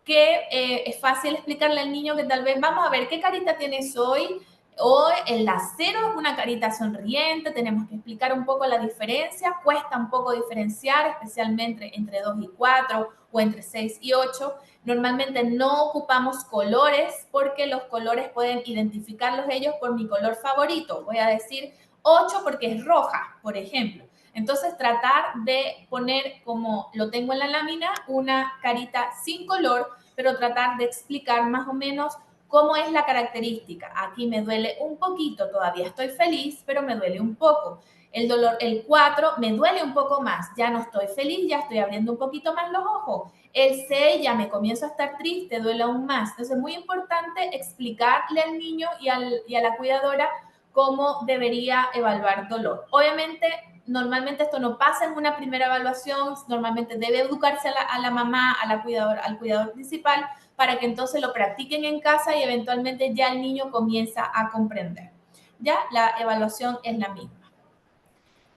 que es fácil explicarle al niño que tal vez, vamos a ver, ¿qué carita tienes hoy? Hoy el acero es una carita sonriente, tenemos que explicar un poco la diferencia, cuesta un poco diferenciar, especialmente entre 2 y 4 o entre 6 y 8. Normalmente no ocupamos colores porque los colores pueden identificarlos ellos por mi color favorito. Voy a decir 8 porque es roja, por ejemplo. Entonces, tratar de poner, como lo tengo en la lámina, una carita sin color, pero tratar de explicar más o menos cómo es la característica. Aquí me duele un poquito, todavía estoy feliz, pero me duele un poco. El dolor, el 4, me duele un poco más, ya no estoy feliz, ya estoy abriendo un poquito más los ojos. El 6, ya me comienzo a estar triste, duele aún más. Entonces, es muy importante explicarle al niño y a la cuidadora cómo debería evaluar dolor. Obviamente, normalmente esto no pasa en una primera evaluación, normalmente debe educarse a la mamá, al cuidador principal, para que entonces lo practiquen en casa y eventualmente ya el niño comienza a comprender. Ya la evaluación es la misma.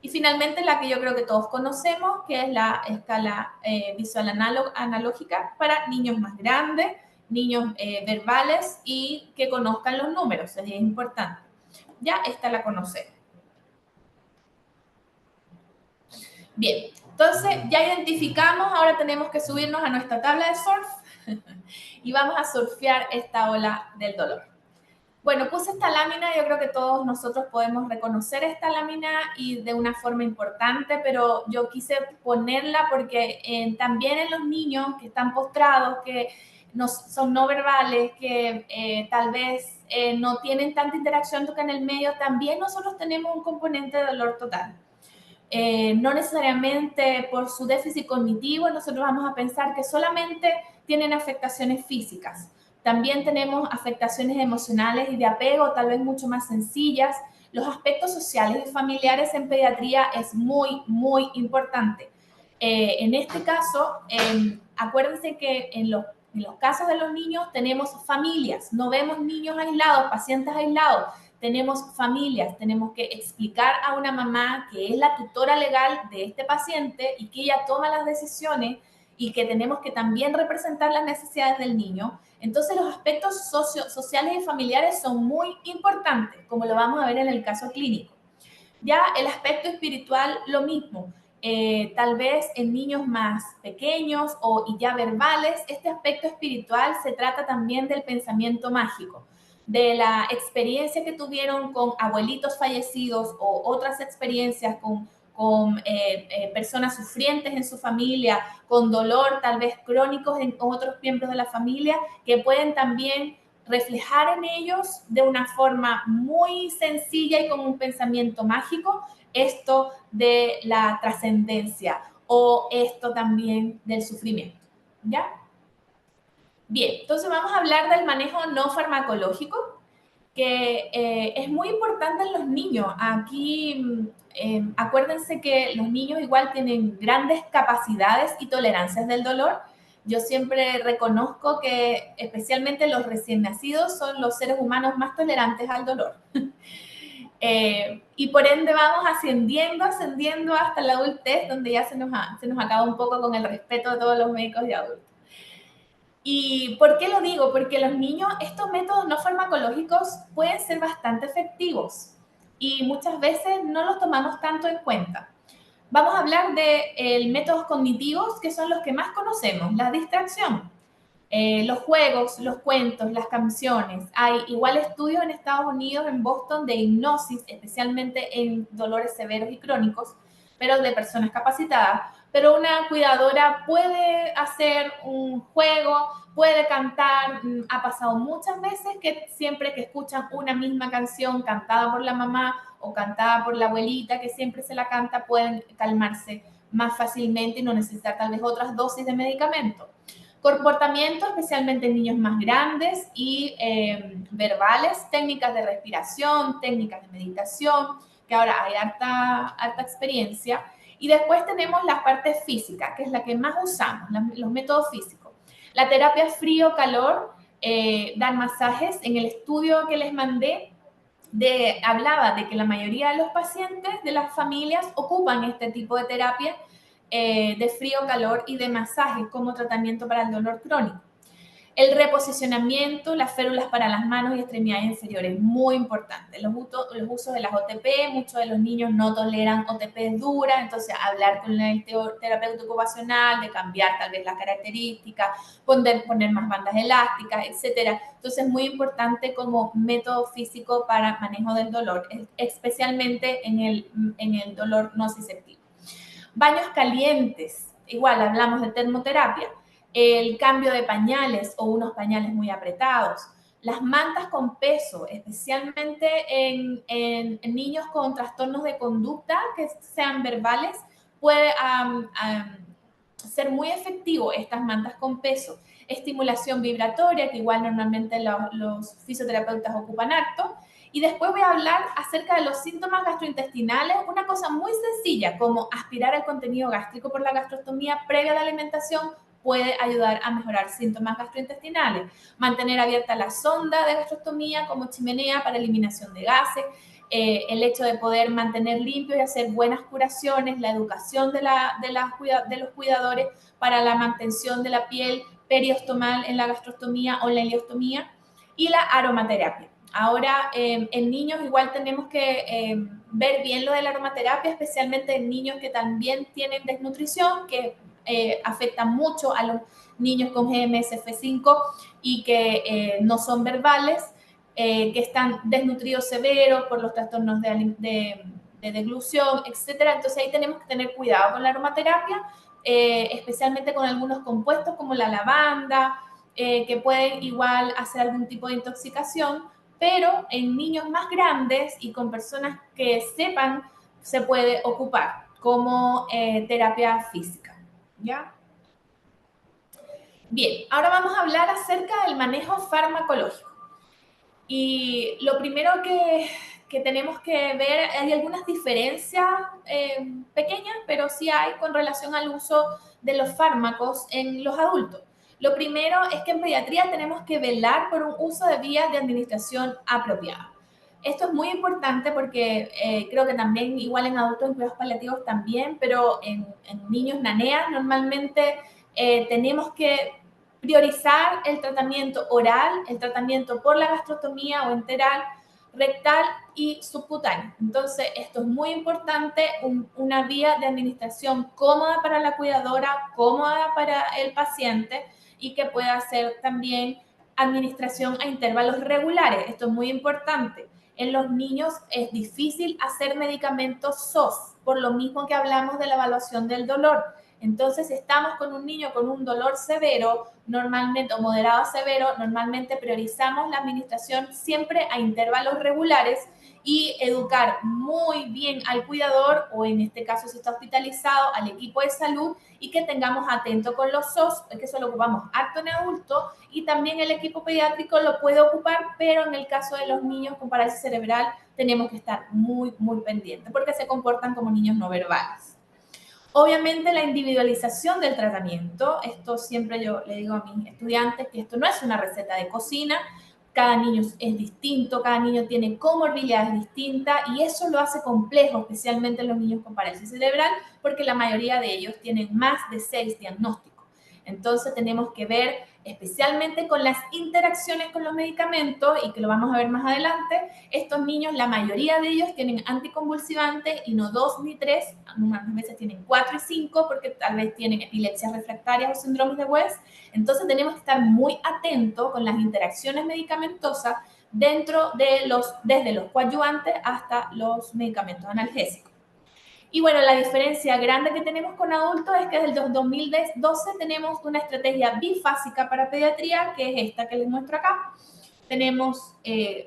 Y finalmente la que yo creo que todos conocemos, que es la escala visual analógica para niños más grandes, niños verbales y que conozcan los números, es importante. Ya esta la conocemos. Bien, entonces ya identificamos, ahora tenemos que subirnos a nuestra tabla de surf y vamos a surfear esta ola del dolor. Bueno, puse esta lámina, yo creo que todos nosotros podemos reconocer esta lámina y de una forma importante, pero yo quise ponerla porque también en los niños que están postrados, que son no verbales, que tal vez no tienen tanta interacción en el medio, también nosotros tenemos un componente de dolor total. No necesariamente por su déficit cognitivo, nosotros vamos a pensar que solamente tienen afectaciones físicas. También tenemos afectaciones emocionales y de apego, tal vez mucho más sencillas. Los aspectos sociales y familiares en pediatría es muy, muy importante. En este caso, acuérdense que en los casos de los niños tenemos familias, no vemos niños aislados, pacientes aislados, tenemos familias, tenemos que explicar a una mamá que es la tutora legal de este paciente y que ella toma las decisiones y que tenemos que también representar las necesidades del niño. Entonces los aspectos sociales y familiares son muy importantes, como lo vamos a ver en el caso clínico. Ya el aspecto espiritual, lo mismo. Tal vez en niños más pequeños y ya verbales, este aspecto espiritual se trata también del pensamiento mágico, de la experiencia que tuvieron con abuelitos fallecidos o otras experiencias con personas sufrientes en su familia, con dolor tal vez crónicos en otros miembros de la familia, que pueden también reflejar en ellos de una forma muy sencilla y con un pensamiento mágico esto de la trascendencia o esto también del sufrimiento. ¿Ya? Bien, entonces vamos a hablar del manejo no farmacológico, que es muy importante en los niños. Aquí acuérdense que los niños igual tienen grandes capacidades y tolerancias del dolor. Yo siempre reconozco que especialmente los recién nacidos son los seres humanos más tolerantes al dolor. Y por ende vamos ascendiendo hasta la adultez, donde ya se nos acaba un poco con el respeto de todos los médicos y adultos. ¿Y por qué lo digo? Porque los niños, estos métodos no farmacológicos pueden ser bastante efectivos y muchas veces no los tomamos tanto en cuenta. Vamos a hablar de métodos cognitivos, que son los que más conocemos, la distracción, los juegos, los cuentos, las canciones. Hay igual estudios en Estados Unidos, en Boston, de hipnosis, especialmente en dolores severos y crónicos, pero de personas capacitadas. Pero una cuidadora puede hacer un juego, puede cantar. Ha pasado muchas veces que siempre que escuchan una misma canción cantada por la mamá o cantada por la abuelita, que siempre se la canta, pueden calmarse más fácilmente y no necesitar tal vez otras dosis de medicamento. Comportamiento, especialmente en niños más grandes y verbales, técnicas de respiración, técnicas de meditación, que ahora hay harta experiencia. Y después tenemos la parte física, que es la que más usamos, los métodos físicos. La terapia frío-calor, dan masajes. En el estudio que les mandé, hablaba de que la mayoría de los pacientes de las familias ocupan este tipo de terapia de frío, calor y de masajes como tratamiento para el dolor crónico. El reposicionamiento, las férulas para las manos y extremidades inferiores, muy importante. Los usos de las OTP, muchos de los niños no toleran OTP duras, entonces hablar con el terapeuta ocupacional, de cambiar tal vez las características, poner más bandas elásticas, etcétera. Entonces es muy importante como método físico para manejo del dolor, especialmente en el dolor nociceptivo. Baños calientes, igual hablamos de termoterapia, el cambio de pañales o unos pañales muy apretados, las mantas con peso, especialmente en niños con trastornos de conducta que sean verbales, puede ser muy efectivo estas mantas con peso. Estimulación vibratoria, que igual normalmente los fisioterapeutas ocupan harto. Y después voy a hablar acerca de los síntomas gastrointestinales, una cosa muy sencilla como aspirar el contenido gástrico por la gastrostomía previa a la alimentación puede ayudar a mejorar síntomas gastrointestinales. Mantener abierta la sonda de gastrostomía como chimenea para eliminación de gases, el hecho de poder mantener limpio y hacer buenas curaciones, la educación de los cuidadores para la mantención de la piel periostomal en la gastrostomía o la ileostomía y la aromaterapia. Ahora, en niños igual tenemos que ver bien lo de la aromaterapia, especialmente en niños que también tienen desnutrición, que afecta mucho a los niños con GMSF5 y que no son verbales, que están desnutridos severos por los trastornos de deglución, etcétera. Entonces ahí tenemos que tener cuidado con la aromaterapia, especialmente con algunos compuestos como la lavanda, que pueden igual hacer algún tipo de intoxicación, pero en niños más grandes y con personas que sepan se puede ocupar como terapia física. ¿Ya? Bien, ahora vamos a hablar acerca del manejo farmacológico. Y lo primero que tenemos que ver, hay algunas diferencias pequeñas, pero sí hay con relación al uso de los fármacos en los adultos. Lo primero es que en pediatría tenemos que velar por un uso de vías de administración apropiada. Esto es muy importante porque creo que también, igual en adultos en cuidados paliativos también, pero en niños naneas normalmente tenemos que priorizar el tratamiento oral, el tratamiento por la gastrostomía o enteral, rectal y subcutáneo. Entonces, esto es muy importante, una vía de administración cómoda para la cuidadora, cómoda para el paciente y que pueda hacer también administración a intervalos regulares. Esto es muy importante. En los niños es difícil hacer medicamentos SOS, por lo mismo que hablamos de la evaluación del dolor. Entonces, si estamos con un niño con un dolor severo, normalmente, o moderado a severo, normalmente priorizamos la administración siempre a intervalos regulares y educar muy bien al cuidador, o en este caso si está hospitalizado, al equipo de salud, y que tengamos atento con los SOS, que eso lo ocupamos harto en adultos, y también el equipo pediátrico lo puede ocupar, pero en el caso de los niños con parálisis cerebral tenemos que estar muy, muy pendientes, porque se comportan como niños no verbales. Obviamente la individualización del tratamiento, esto siempre yo le digo a mis estudiantes que esto no es una receta de cocina, cada niño es distinto, cada niño tiene comorbilidades distintas y eso lo hace complejo, especialmente los niños con parálisis cerebral, porque la mayoría de ellos tienen más de 6 diagnósticos. Entonces tenemos que ver especialmente con las interacciones con los medicamentos y que lo vamos a ver más adelante. Estos niños, la mayoría de ellos tienen anticonvulsivantes y no 2 ni 3, algunas veces tienen 4 y 5 porque tal vez tienen epilepsias refractarias o síndromes de West. Entonces tenemos que estar muy atentos con las interacciones medicamentosas desde los coadyuvantes hasta los medicamentos analgésicos. Y bueno, la diferencia grande que tenemos con adultos es que desde el 2012 tenemos una estrategia bifásica para pediatría, que es esta que les muestro acá. Tenemos el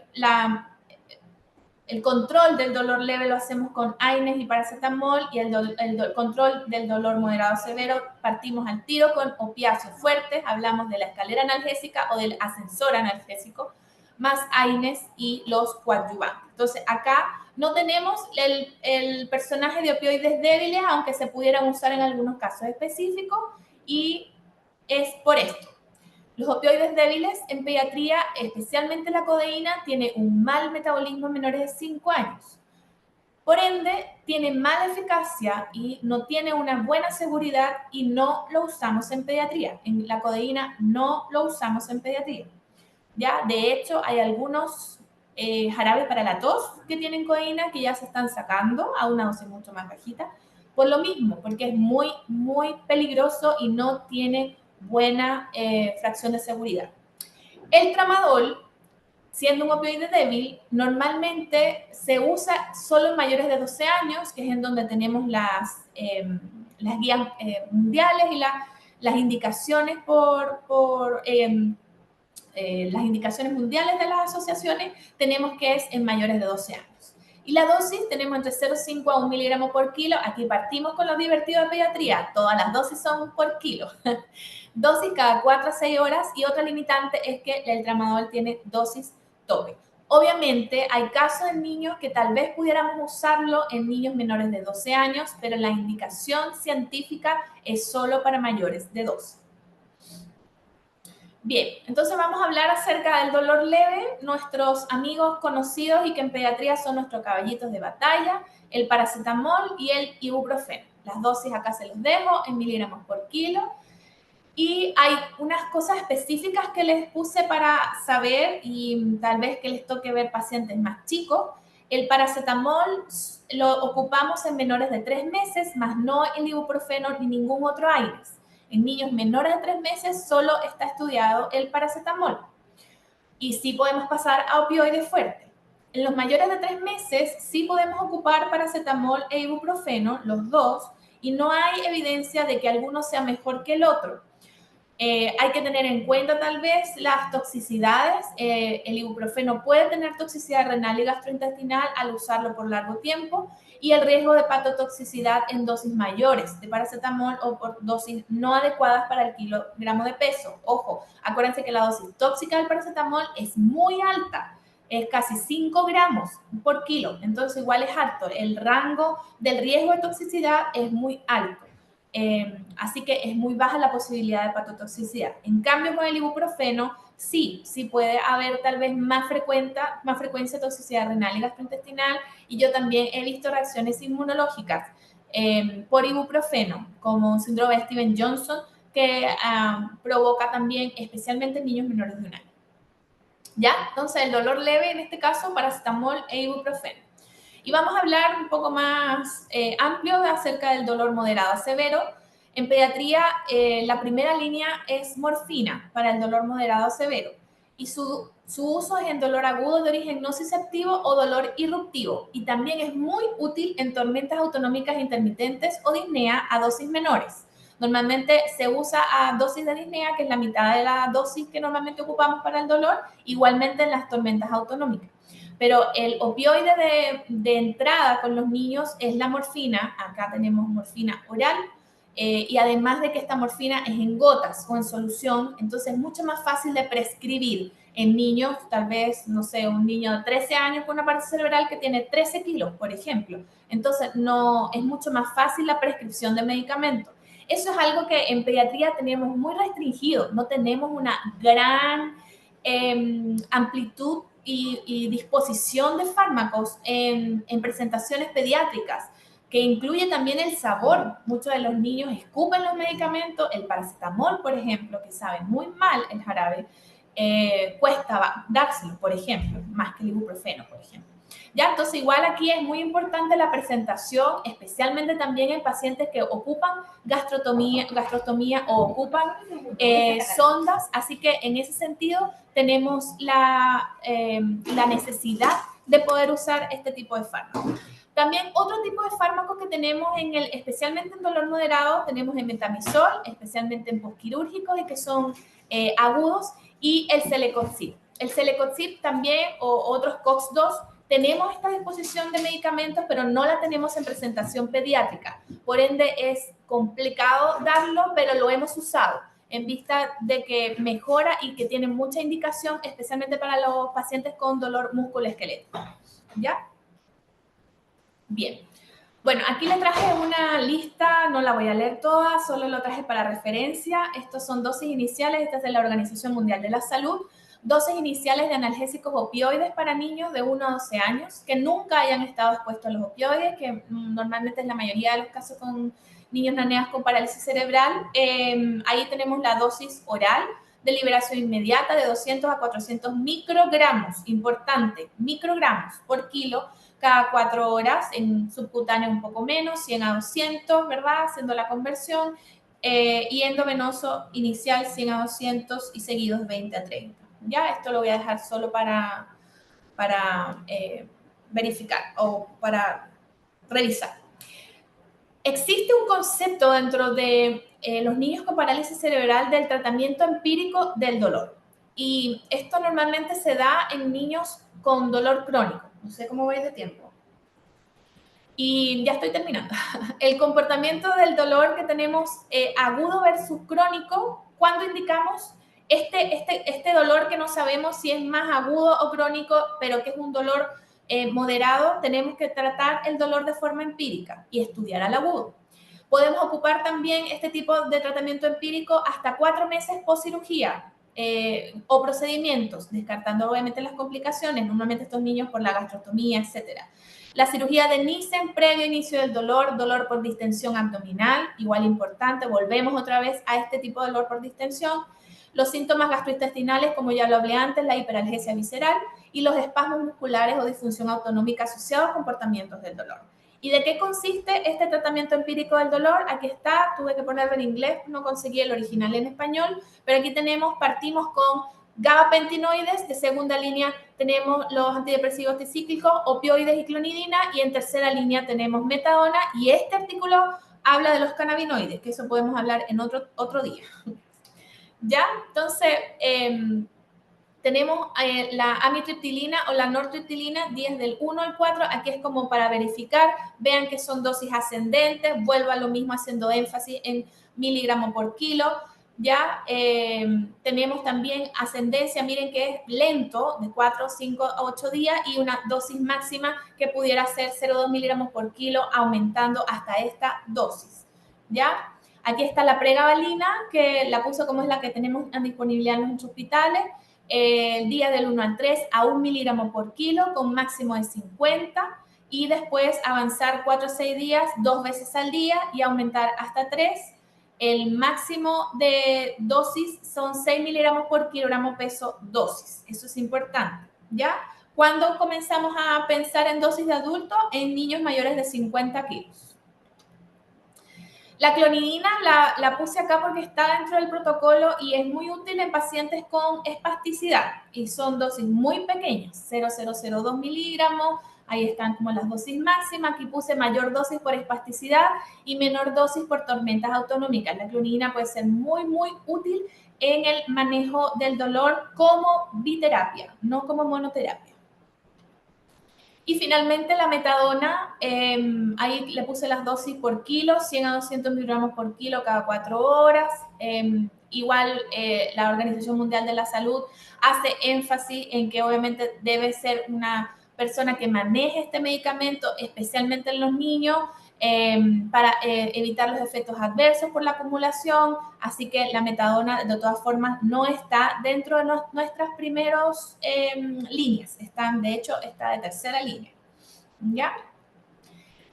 control del dolor leve lo hacemos con AINES y paracetamol, y el control del dolor moderado severo partimos al tiro con opiáceos fuertes, hablamos de la escalera analgésica o del ascensor analgésico, más AINES y los coadyuvantes. Entonces acá No tenemos el personaje de opioides débiles, aunque se pudieran usar en algunos casos específicos, y es por esto. Los opioides débiles en pediatría, especialmente la codeína, tiene un mal metabolismo en menores de 5 años. Por ende, tiene mala eficacia y no tiene una buena seguridad y no lo usamos en pediatría. En la codeína no lo usamos en pediatría. ¿Ya? De hecho, hay algunos jarabes para la tos que tienen codeína que ya se están sacando a una dosis mucho más bajita. Por lo mismo, porque es muy, muy peligroso y no tiene buena fracción de seguridad. El tramadol, siendo un opioide débil, normalmente se usa solo en mayores de 12 años, que es en donde tenemos las guías mundiales y las indicaciones las indicaciones mundiales de las asociaciones, tenemos que es en mayores de 12 años. Y la dosis tenemos entre 0,5 a 1 miligramo por kilo. Aquí partimos con lo divertido de pediatría. Todas las dosis son por kilo. Dosis cada 4 a 6 horas. Y otra limitante es que el tramadol tiene dosis tope. Obviamente hay casos en niños que tal vez pudiéramos usarlo en niños menores de 12 años, pero la indicación científica es solo para mayores de 12. Bien, entonces vamos a hablar acerca del dolor leve, nuestros amigos conocidos y que en pediatría son nuestros caballitos de batalla, el paracetamol y el ibuprofeno. Las dosis acá se los dejo en miligramos por kilo. Y hay unas cosas específicas que les puse para saber y tal vez que les toque ver pacientes más chicos. El paracetamol lo ocupamos en menores de 3 meses, más no el ibuprofeno ni ningún otro AINES. En niños menores de 3 meses solo está estudiado el paracetamol. Y sí podemos pasar a opioides fuertes. En los mayores de 3 meses sí podemos ocupar paracetamol e ibuprofeno, los dos, y no hay evidencia de que alguno sea mejor que el otro. Hay que tener en cuenta tal vez las toxicidades. El ibuprofeno puede tener toxicidad renal y gastrointestinal al usarlo por largo tiempo y el riesgo de hepatotoxicidad en dosis mayores de paracetamol o por dosis no adecuadas para el kilogramo de peso. Ojo, acuérdense que la dosis tóxica del paracetamol es muy alta, es casi 5 gramos por kilo, entonces igual es alto. El rango del riesgo de toxicidad es muy alto. Así que es muy baja la posibilidad de hepatotoxicidad. En cambio, con el ibuprofeno, sí puede haber tal vez más frecuencia de toxicidad renal y gastrointestinal, y yo también he visto reacciones inmunológicas por ibuprofeno, como síndrome de Stevens-Johnson, que provoca también, especialmente en niños menores de 1 año. ¿Ya? Entonces, el dolor leve, en este caso, paracetamol e ibuprofeno. Y vamos a hablar un poco más amplio acerca del dolor moderado a severo. En pediatría, la primera línea es morfina para el dolor moderado a severo. Y su uso es en dolor agudo de origen nociceptivo o dolor irruptivo. Y también es muy útil en tormentas autonómicas intermitentes o disnea a dosis menores. Normalmente se usa a dosis de disnea, que es la mitad de la dosis que normalmente ocupamos para el dolor, igualmente en las tormentas autonómicas. Pero el opioide de entrada con los niños es la morfina. Acá tenemos morfina oral. Y además de que esta morfina es en gotas o en solución, entonces es mucho más fácil de prescribir en niños, tal vez, no sé, un niño de 13 años con una parte cerebral que tiene 13 kilos, por ejemplo. Entonces, no, es mucho más fácil la prescripción de medicamentos. Eso es algo que en pediatría tenemos muy restringido. No tenemos una gran amplitud y disposición de fármacos en presentaciones pediátricas, que incluye también el sabor. Muchos de los niños escupen los medicamentos. El paracetamol, por ejemplo, que sabe muy mal el jarabe, cuesta dárselo, por ejemplo, más que el ibuprofeno, por ejemplo. Ya, entonces igual aquí es muy importante la presentación, especialmente también en pacientes que ocupan gastrostomía o ocupan sondas, así que en ese sentido tenemos la necesidad de poder usar este tipo de fármacos. También otro tipo de fármacos que tenemos, especialmente en dolor moderado, tenemos el metamizol, especialmente en postquirúrgicos y que son agudos, y el celecoxib. El celecoxib también, o otros COX-2, tenemos esta disposición de medicamentos, pero no la tenemos en presentación pediátrica. Por ende, es complicado darlo, pero lo hemos usado en vista de que mejora y que tiene mucha indicación, especialmente para los pacientes con dolor musculoesquelético. ¿Ya? Bien. Bueno, aquí les traje una lista, no la voy a leer toda, solo lo traje para referencia. Estos son dosis iniciales, esta es de la Organización Mundial de la Salud. Dosis iniciales de analgésicos opioides para niños de 1 a 12 años que nunca hayan estado expuestos a los opioides, que normalmente es la mayoría de los casos con niños naneas con parálisis cerebral. Ahí tenemos la dosis oral de liberación inmediata de 200 a 400 microgramos, importante, microgramos por kilo, cada 4 horas, en subcutáneo un poco menos, 100 a 200, ¿verdad? Haciendo la conversión, y endovenoso inicial 100 a 200 y seguidos 20 a 30. Ya, esto lo voy a dejar solo para verificar o para revisar. Existe un concepto dentro de los niños con parálisis cerebral del tratamiento empírico del dolor. Y esto normalmente se da en niños con dolor crónico. No sé cómo vais de tiempo. Y ya estoy terminando. El comportamiento del dolor que tenemos agudo versus crónico, cuando indicamos este dolor que no sabemos si es más agudo o crónico, pero que es un dolor moderado, tenemos que tratar el dolor de forma empírica y estudiar al agudo. Podemos ocupar también este tipo de tratamiento empírico hasta 4 meses post cirugía o procedimientos, descartando obviamente las complicaciones, normalmente estos niños por la gastrostomía, etcétera. La cirugía de Nissen previo inicio del dolor, dolor por distensión abdominal, igual importante, volvemos otra vez a este tipo de dolor por distensión. Los síntomas gastrointestinales, como ya lo hablé antes, la hiperalgesia visceral y los espasmos musculares o disfunción autonómica asociados a comportamientos del dolor. ¿Y de qué consiste este tratamiento empírico del dolor? Aquí está, tuve que ponerlo en inglés, no conseguí el original en español, pero aquí partimos con gabapentinoides, de segunda línea tenemos los antidepresivos tricíclicos, opioides y clonidina, y en tercera línea tenemos metadona, y este artículo habla de los cannabinoides, que eso podemos hablar en otro día. ¿Ya? Entonces, tenemos la amitriptilina o la nortriptilina, 10 del 1 al 4, aquí es como para verificar, vean que son dosis ascendentes, vuelvo a lo mismo haciendo énfasis en miligramos por kilo. Ya tenemos también ascendencia, miren que es lento, de 4, 5 a 8 días, y una dosis máxima que pudiera ser 0,2 miligramos por kilo, aumentando hasta esta dosis. ¿Ya? Aquí está la pregabalina, que la puse como es la que tenemos en disponibilidad en los hospitales, el día del 1 al 3 a 1 miligramo por kilo con máximo de 50, y después avanzar 4 a 6 días, 2 veces al día, y aumentar hasta 3. El máximo de dosis son 6 miligramos por kilogramo peso dosis. Eso es importante, ¿ya? ¿Cuándo comenzamos a pensar en dosis de adulto? En niños mayores de 50 kilos. La clonidina la puse acá porque está dentro del protocolo y es muy útil en pacientes con espasticidad, y son dosis muy pequeñas, 0,002 miligramos. Ahí están como las dosis máximas. Aquí puse mayor dosis por espasticidad y menor dosis por tormentas autonómicas. La clonidina puede ser muy, muy útil en el manejo del dolor como biterapia, no como monoterapia. Y finalmente la metadona, ahí le puse las dosis por kilo, 100 a 200 miligramos por kilo cada 4 horas. Igual la Organización Mundial de la Salud hace énfasis en que obviamente debe ser una persona que maneje este medicamento, especialmente en los niños, para evitar los efectos adversos por la acumulación. Así que la metadona de todas formas no está dentro de nuestras primeras líneas, de hecho está de tercera línea. ¿Ya?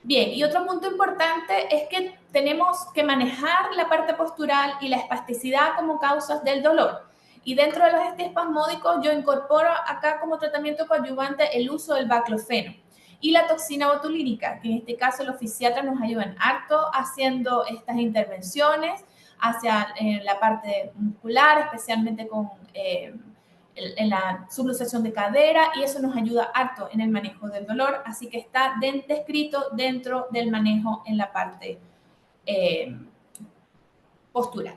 Bien, y otro punto importante es que tenemos que manejar la parte postural y la espasticidad como causas del dolor. Y dentro de los antiespasmódicos yo incorporo acá como tratamiento coadyuvante el uso del baclofeno y la toxina botulínica, que en este caso los fisiatras nos ayudan harto haciendo estas intervenciones hacia la parte muscular, especialmente con en la subluxación de cadera, y eso nos ayuda harto en el manejo del dolor, así que está descrito dentro del manejo en la parte postural.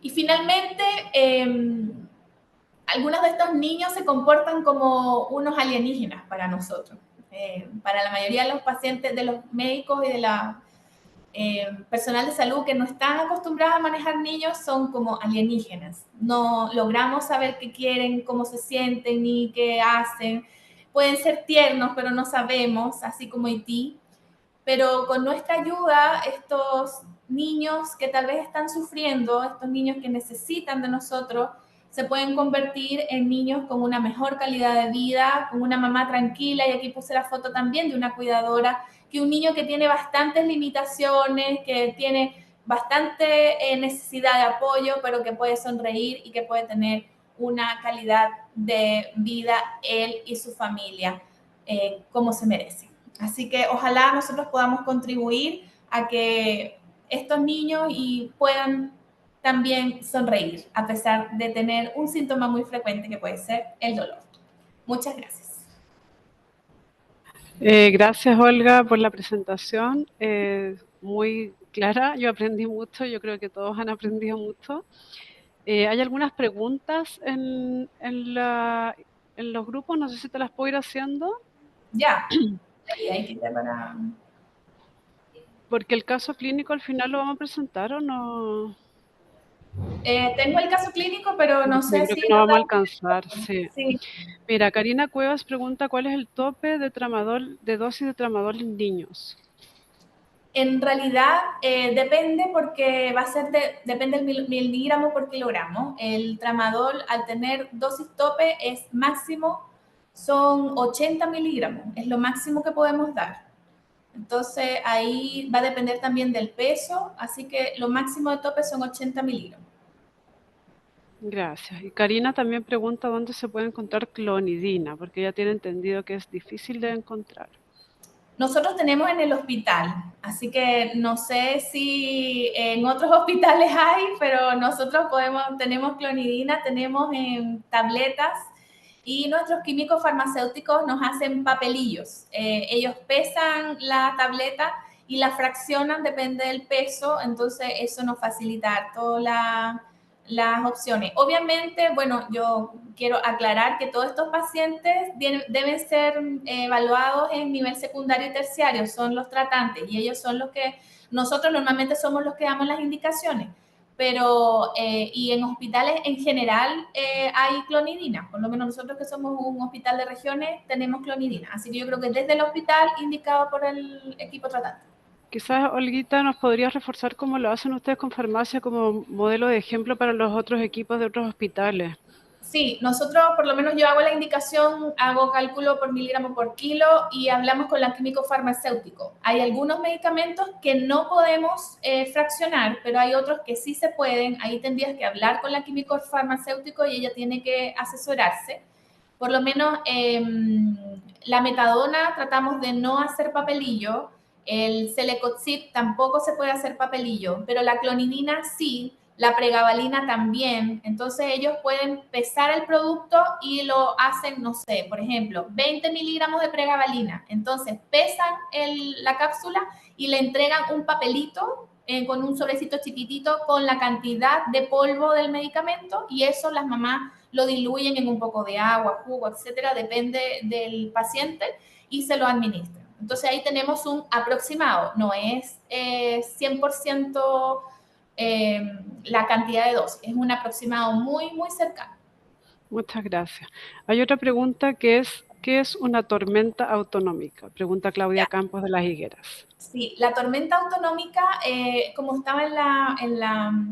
Y finalmente, algunos de estos niños se comportan como unos alienígenas para nosotros. Para la mayoría de los pacientes, de los médicos y de la personal de salud que no están acostumbrados a manejar niños, son como alienígenas. No logramos saber qué quieren, cómo se sienten ni qué hacen. Pueden ser tiernos, pero no sabemos, así como Haití. pero con nuestra ayuda, estos niños que tal vez están sufriendo, estos niños que necesitan de nosotros, se pueden convertir en niños con una mejor calidad de vida, con una mamá tranquila, y aquí puse la foto también de una cuidadora, que un niño que tiene bastantes limitaciones, que tiene bastante necesidad de apoyo, pero que puede sonreír y que puede tener una calidad de vida él y su familia como se merece. Así que ojalá nosotros podamos contribuir a que estos niños y puedan también sonreír, a pesar de tener un síntoma muy frecuente que puede ser el dolor. Muchas gracias. Gracias, Olga, por la presentación. Muy clara, yo aprendí mucho, yo creo que todos han aprendido mucho. Hay algunas preguntas en los grupos, no sé si te las puedo ir haciendo. Ya, ahí queda para... Porque el caso clínico al final lo vamos a presentar o no. Tengo el caso clínico, pero no Yo sé creo si que no vamos a alcanzar, total. sí. Sí. Mira, Karina Cuevas pregunta cuál es el tope de tramadol, de dosis de tramadol en niños. En realidad depende porque va a ser depende del miligramo por kilogramo. El tramadol al tener dosis tope es máximo, son 80 miligramos, es lo máximo que podemos dar. Entonces ahí va a depender también del peso, así que lo máximo de tope son 80 miligramos. Gracias. Y Karina también pregunta dónde se puede encontrar clonidina, porque ella tiene entendido que es difícil de encontrar. Nosotros tenemos en el hospital, así que no sé si en otros hospitales hay, pero nosotros tenemos clonidina, tenemos en tabletas y nuestros químicos farmacéuticos nos hacen papelillos. Ellos pesan la tableta y la fraccionan, depende del peso, entonces eso nos facilita toda las opciones. Obviamente, bueno, yo quiero aclarar que todos estos pacientes deben ser evaluados en nivel secundario y terciario, son los tratantes y ellos son los que, nosotros normalmente somos los que damos las indicaciones, pero y en hospitales en general hay clonidina, por lo menos nosotros que somos un hospital de regiones tenemos clonidina, así que yo creo que desde el hospital indicado por el equipo tratante. Quizás, Olguita, nos podrías reforzar cómo lo hacen ustedes con farmacia como modelo de ejemplo para los otros equipos de otros hospitales. Sí, nosotros, por lo menos yo hago la indicación, hago cálculo por miligramo por kilo y hablamos con la químico farmacéutico. Hay algunos medicamentos que no podemos fraccionar, pero hay otros que sí se pueden. Ahí tendrías que hablar con la químico farmacéutico y ella tiene que asesorarse. Por lo menos la metadona tratamos de no hacer papelillo, el Celecoxib tampoco se puede hacer papelillo, pero la clonidina sí, la pregabalina también. Entonces ellos pueden pesar el producto y lo hacen, no sé, por ejemplo, 20 miligramos de pregabalina. Entonces pesan la cápsula y le entregan un papelito con un sobrecito chiquitito con la cantidad de polvo del medicamento y eso las mamás lo diluyen en un poco de agua, jugo, etcétera, depende del paciente y se lo administran. Entonces ahí tenemos un aproximado, no es 100% la cantidad de dosis, es un aproximado muy, muy cercano. Muchas gracias. Hay otra pregunta que es, ¿qué es una tormenta autonómica? Pregunta Claudia Ya. Campos de Las Higueras. Sí, la tormenta autonómica, como estaba en la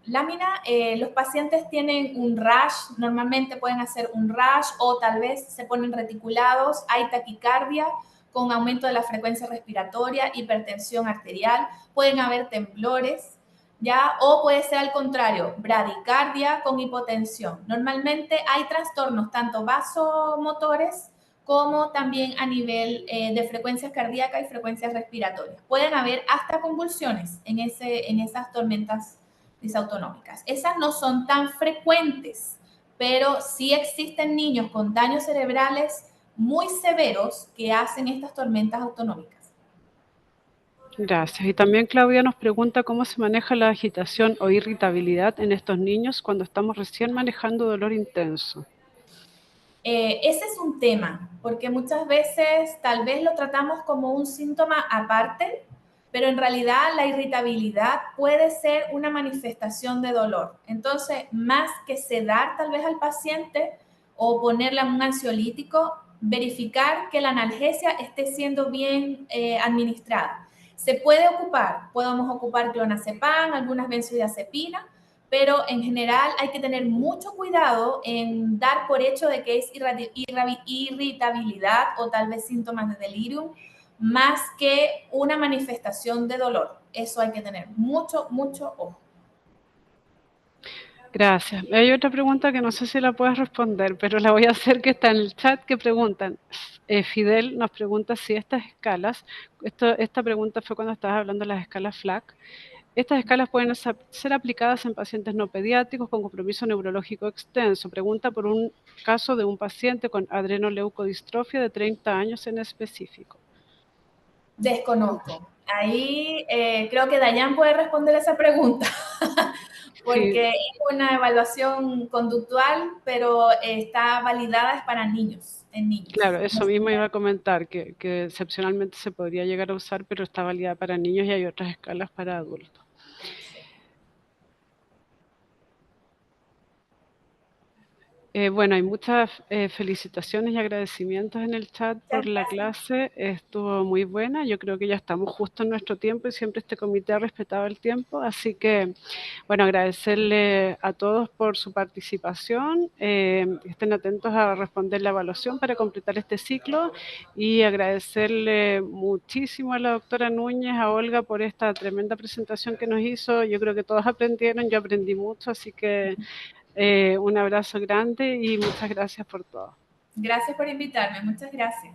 lámina, los pacientes tienen un rash, normalmente pueden hacer un rash o tal vez se ponen reticulados, hay taquicardia con aumento de la frecuencia respiratoria, hipertensión arterial, pueden haber temblores, ¿ya? O puede ser al contrario, bradicardia con hipotensión. Normalmente hay trastornos tanto vasomotores como también a nivel de frecuencias cardíacas y frecuencias respiratorias. Pueden haber hasta convulsiones en esas tormentas disautonómicas. Esas no son tan frecuentes, pero sí existen niños con daños cerebrales muy severos que hacen estas tormentas autonómicas. Gracias. Y también Claudia nos pregunta cómo se maneja la agitación o irritabilidad en estos niños cuando estamos recién manejando dolor intenso. Ese es un tema, porque muchas veces tal vez lo tratamos como un síntoma aparte, pero en realidad la irritabilidad puede ser una manifestación de dolor. Entonces, más que sedar tal vez al paciente o ponerle un ansiolítico, verificar que la analgesia esté siendo bien administrada. Se puede ocupar, podemos ocupar clonazepam, algunas benzodiazepinas, pero en general hay que tener mucho cuidado en dar por hecho de que es irritabilidad o tal vez síntomas de delirium, más que una manifestación de dolor. Eso hay que tener mucho, mucho ojo. Gracias. Hay otra pregunta que no sé si la puedes responder, pero la voy a hacer, que está en el chat, que preguntan. Fidel nos pregunta si estas escalas, esta pregunta fue cuando estabas hablando de las escalas FLAC, estas escalas pueden ser aplicadas en pacientes no pediátricos con compromiso neurológico extenso. Pregunta por un caso de un paciente con adrenoleucodistrofia de 30 años en específico. Desconozco. Ahí creo que Dayan puede responder esa pregunta, porque sí, es una evaluación conductual, pero está validada es para niños, en niños. Claro, eso mismo iba a comentar, que excepcionalmente se podría llegar a usar, pero está validada para niños y hay otras escalas para adultos. Bueno, hay muchas felicitaciones y agradecimientos en el chat por la clase, estuvo muy buena, yo creo que ya estamos justo en nuestro tiempo y siempre este comité ha respetado el tiempo, así que, bueno, agradecerle a todos por su participación, estén atentos a responder la evaluación para completar este ciclo y agradecerle muchísimo a la doctora Núñez, a Olga por esta tremenda presentación que nos hizo, yo creo que todos aprendieron, yo aprendí mucho, así que un abrazo grande y muchas gracias por todo. Gracias por invitarme, muchas gracias.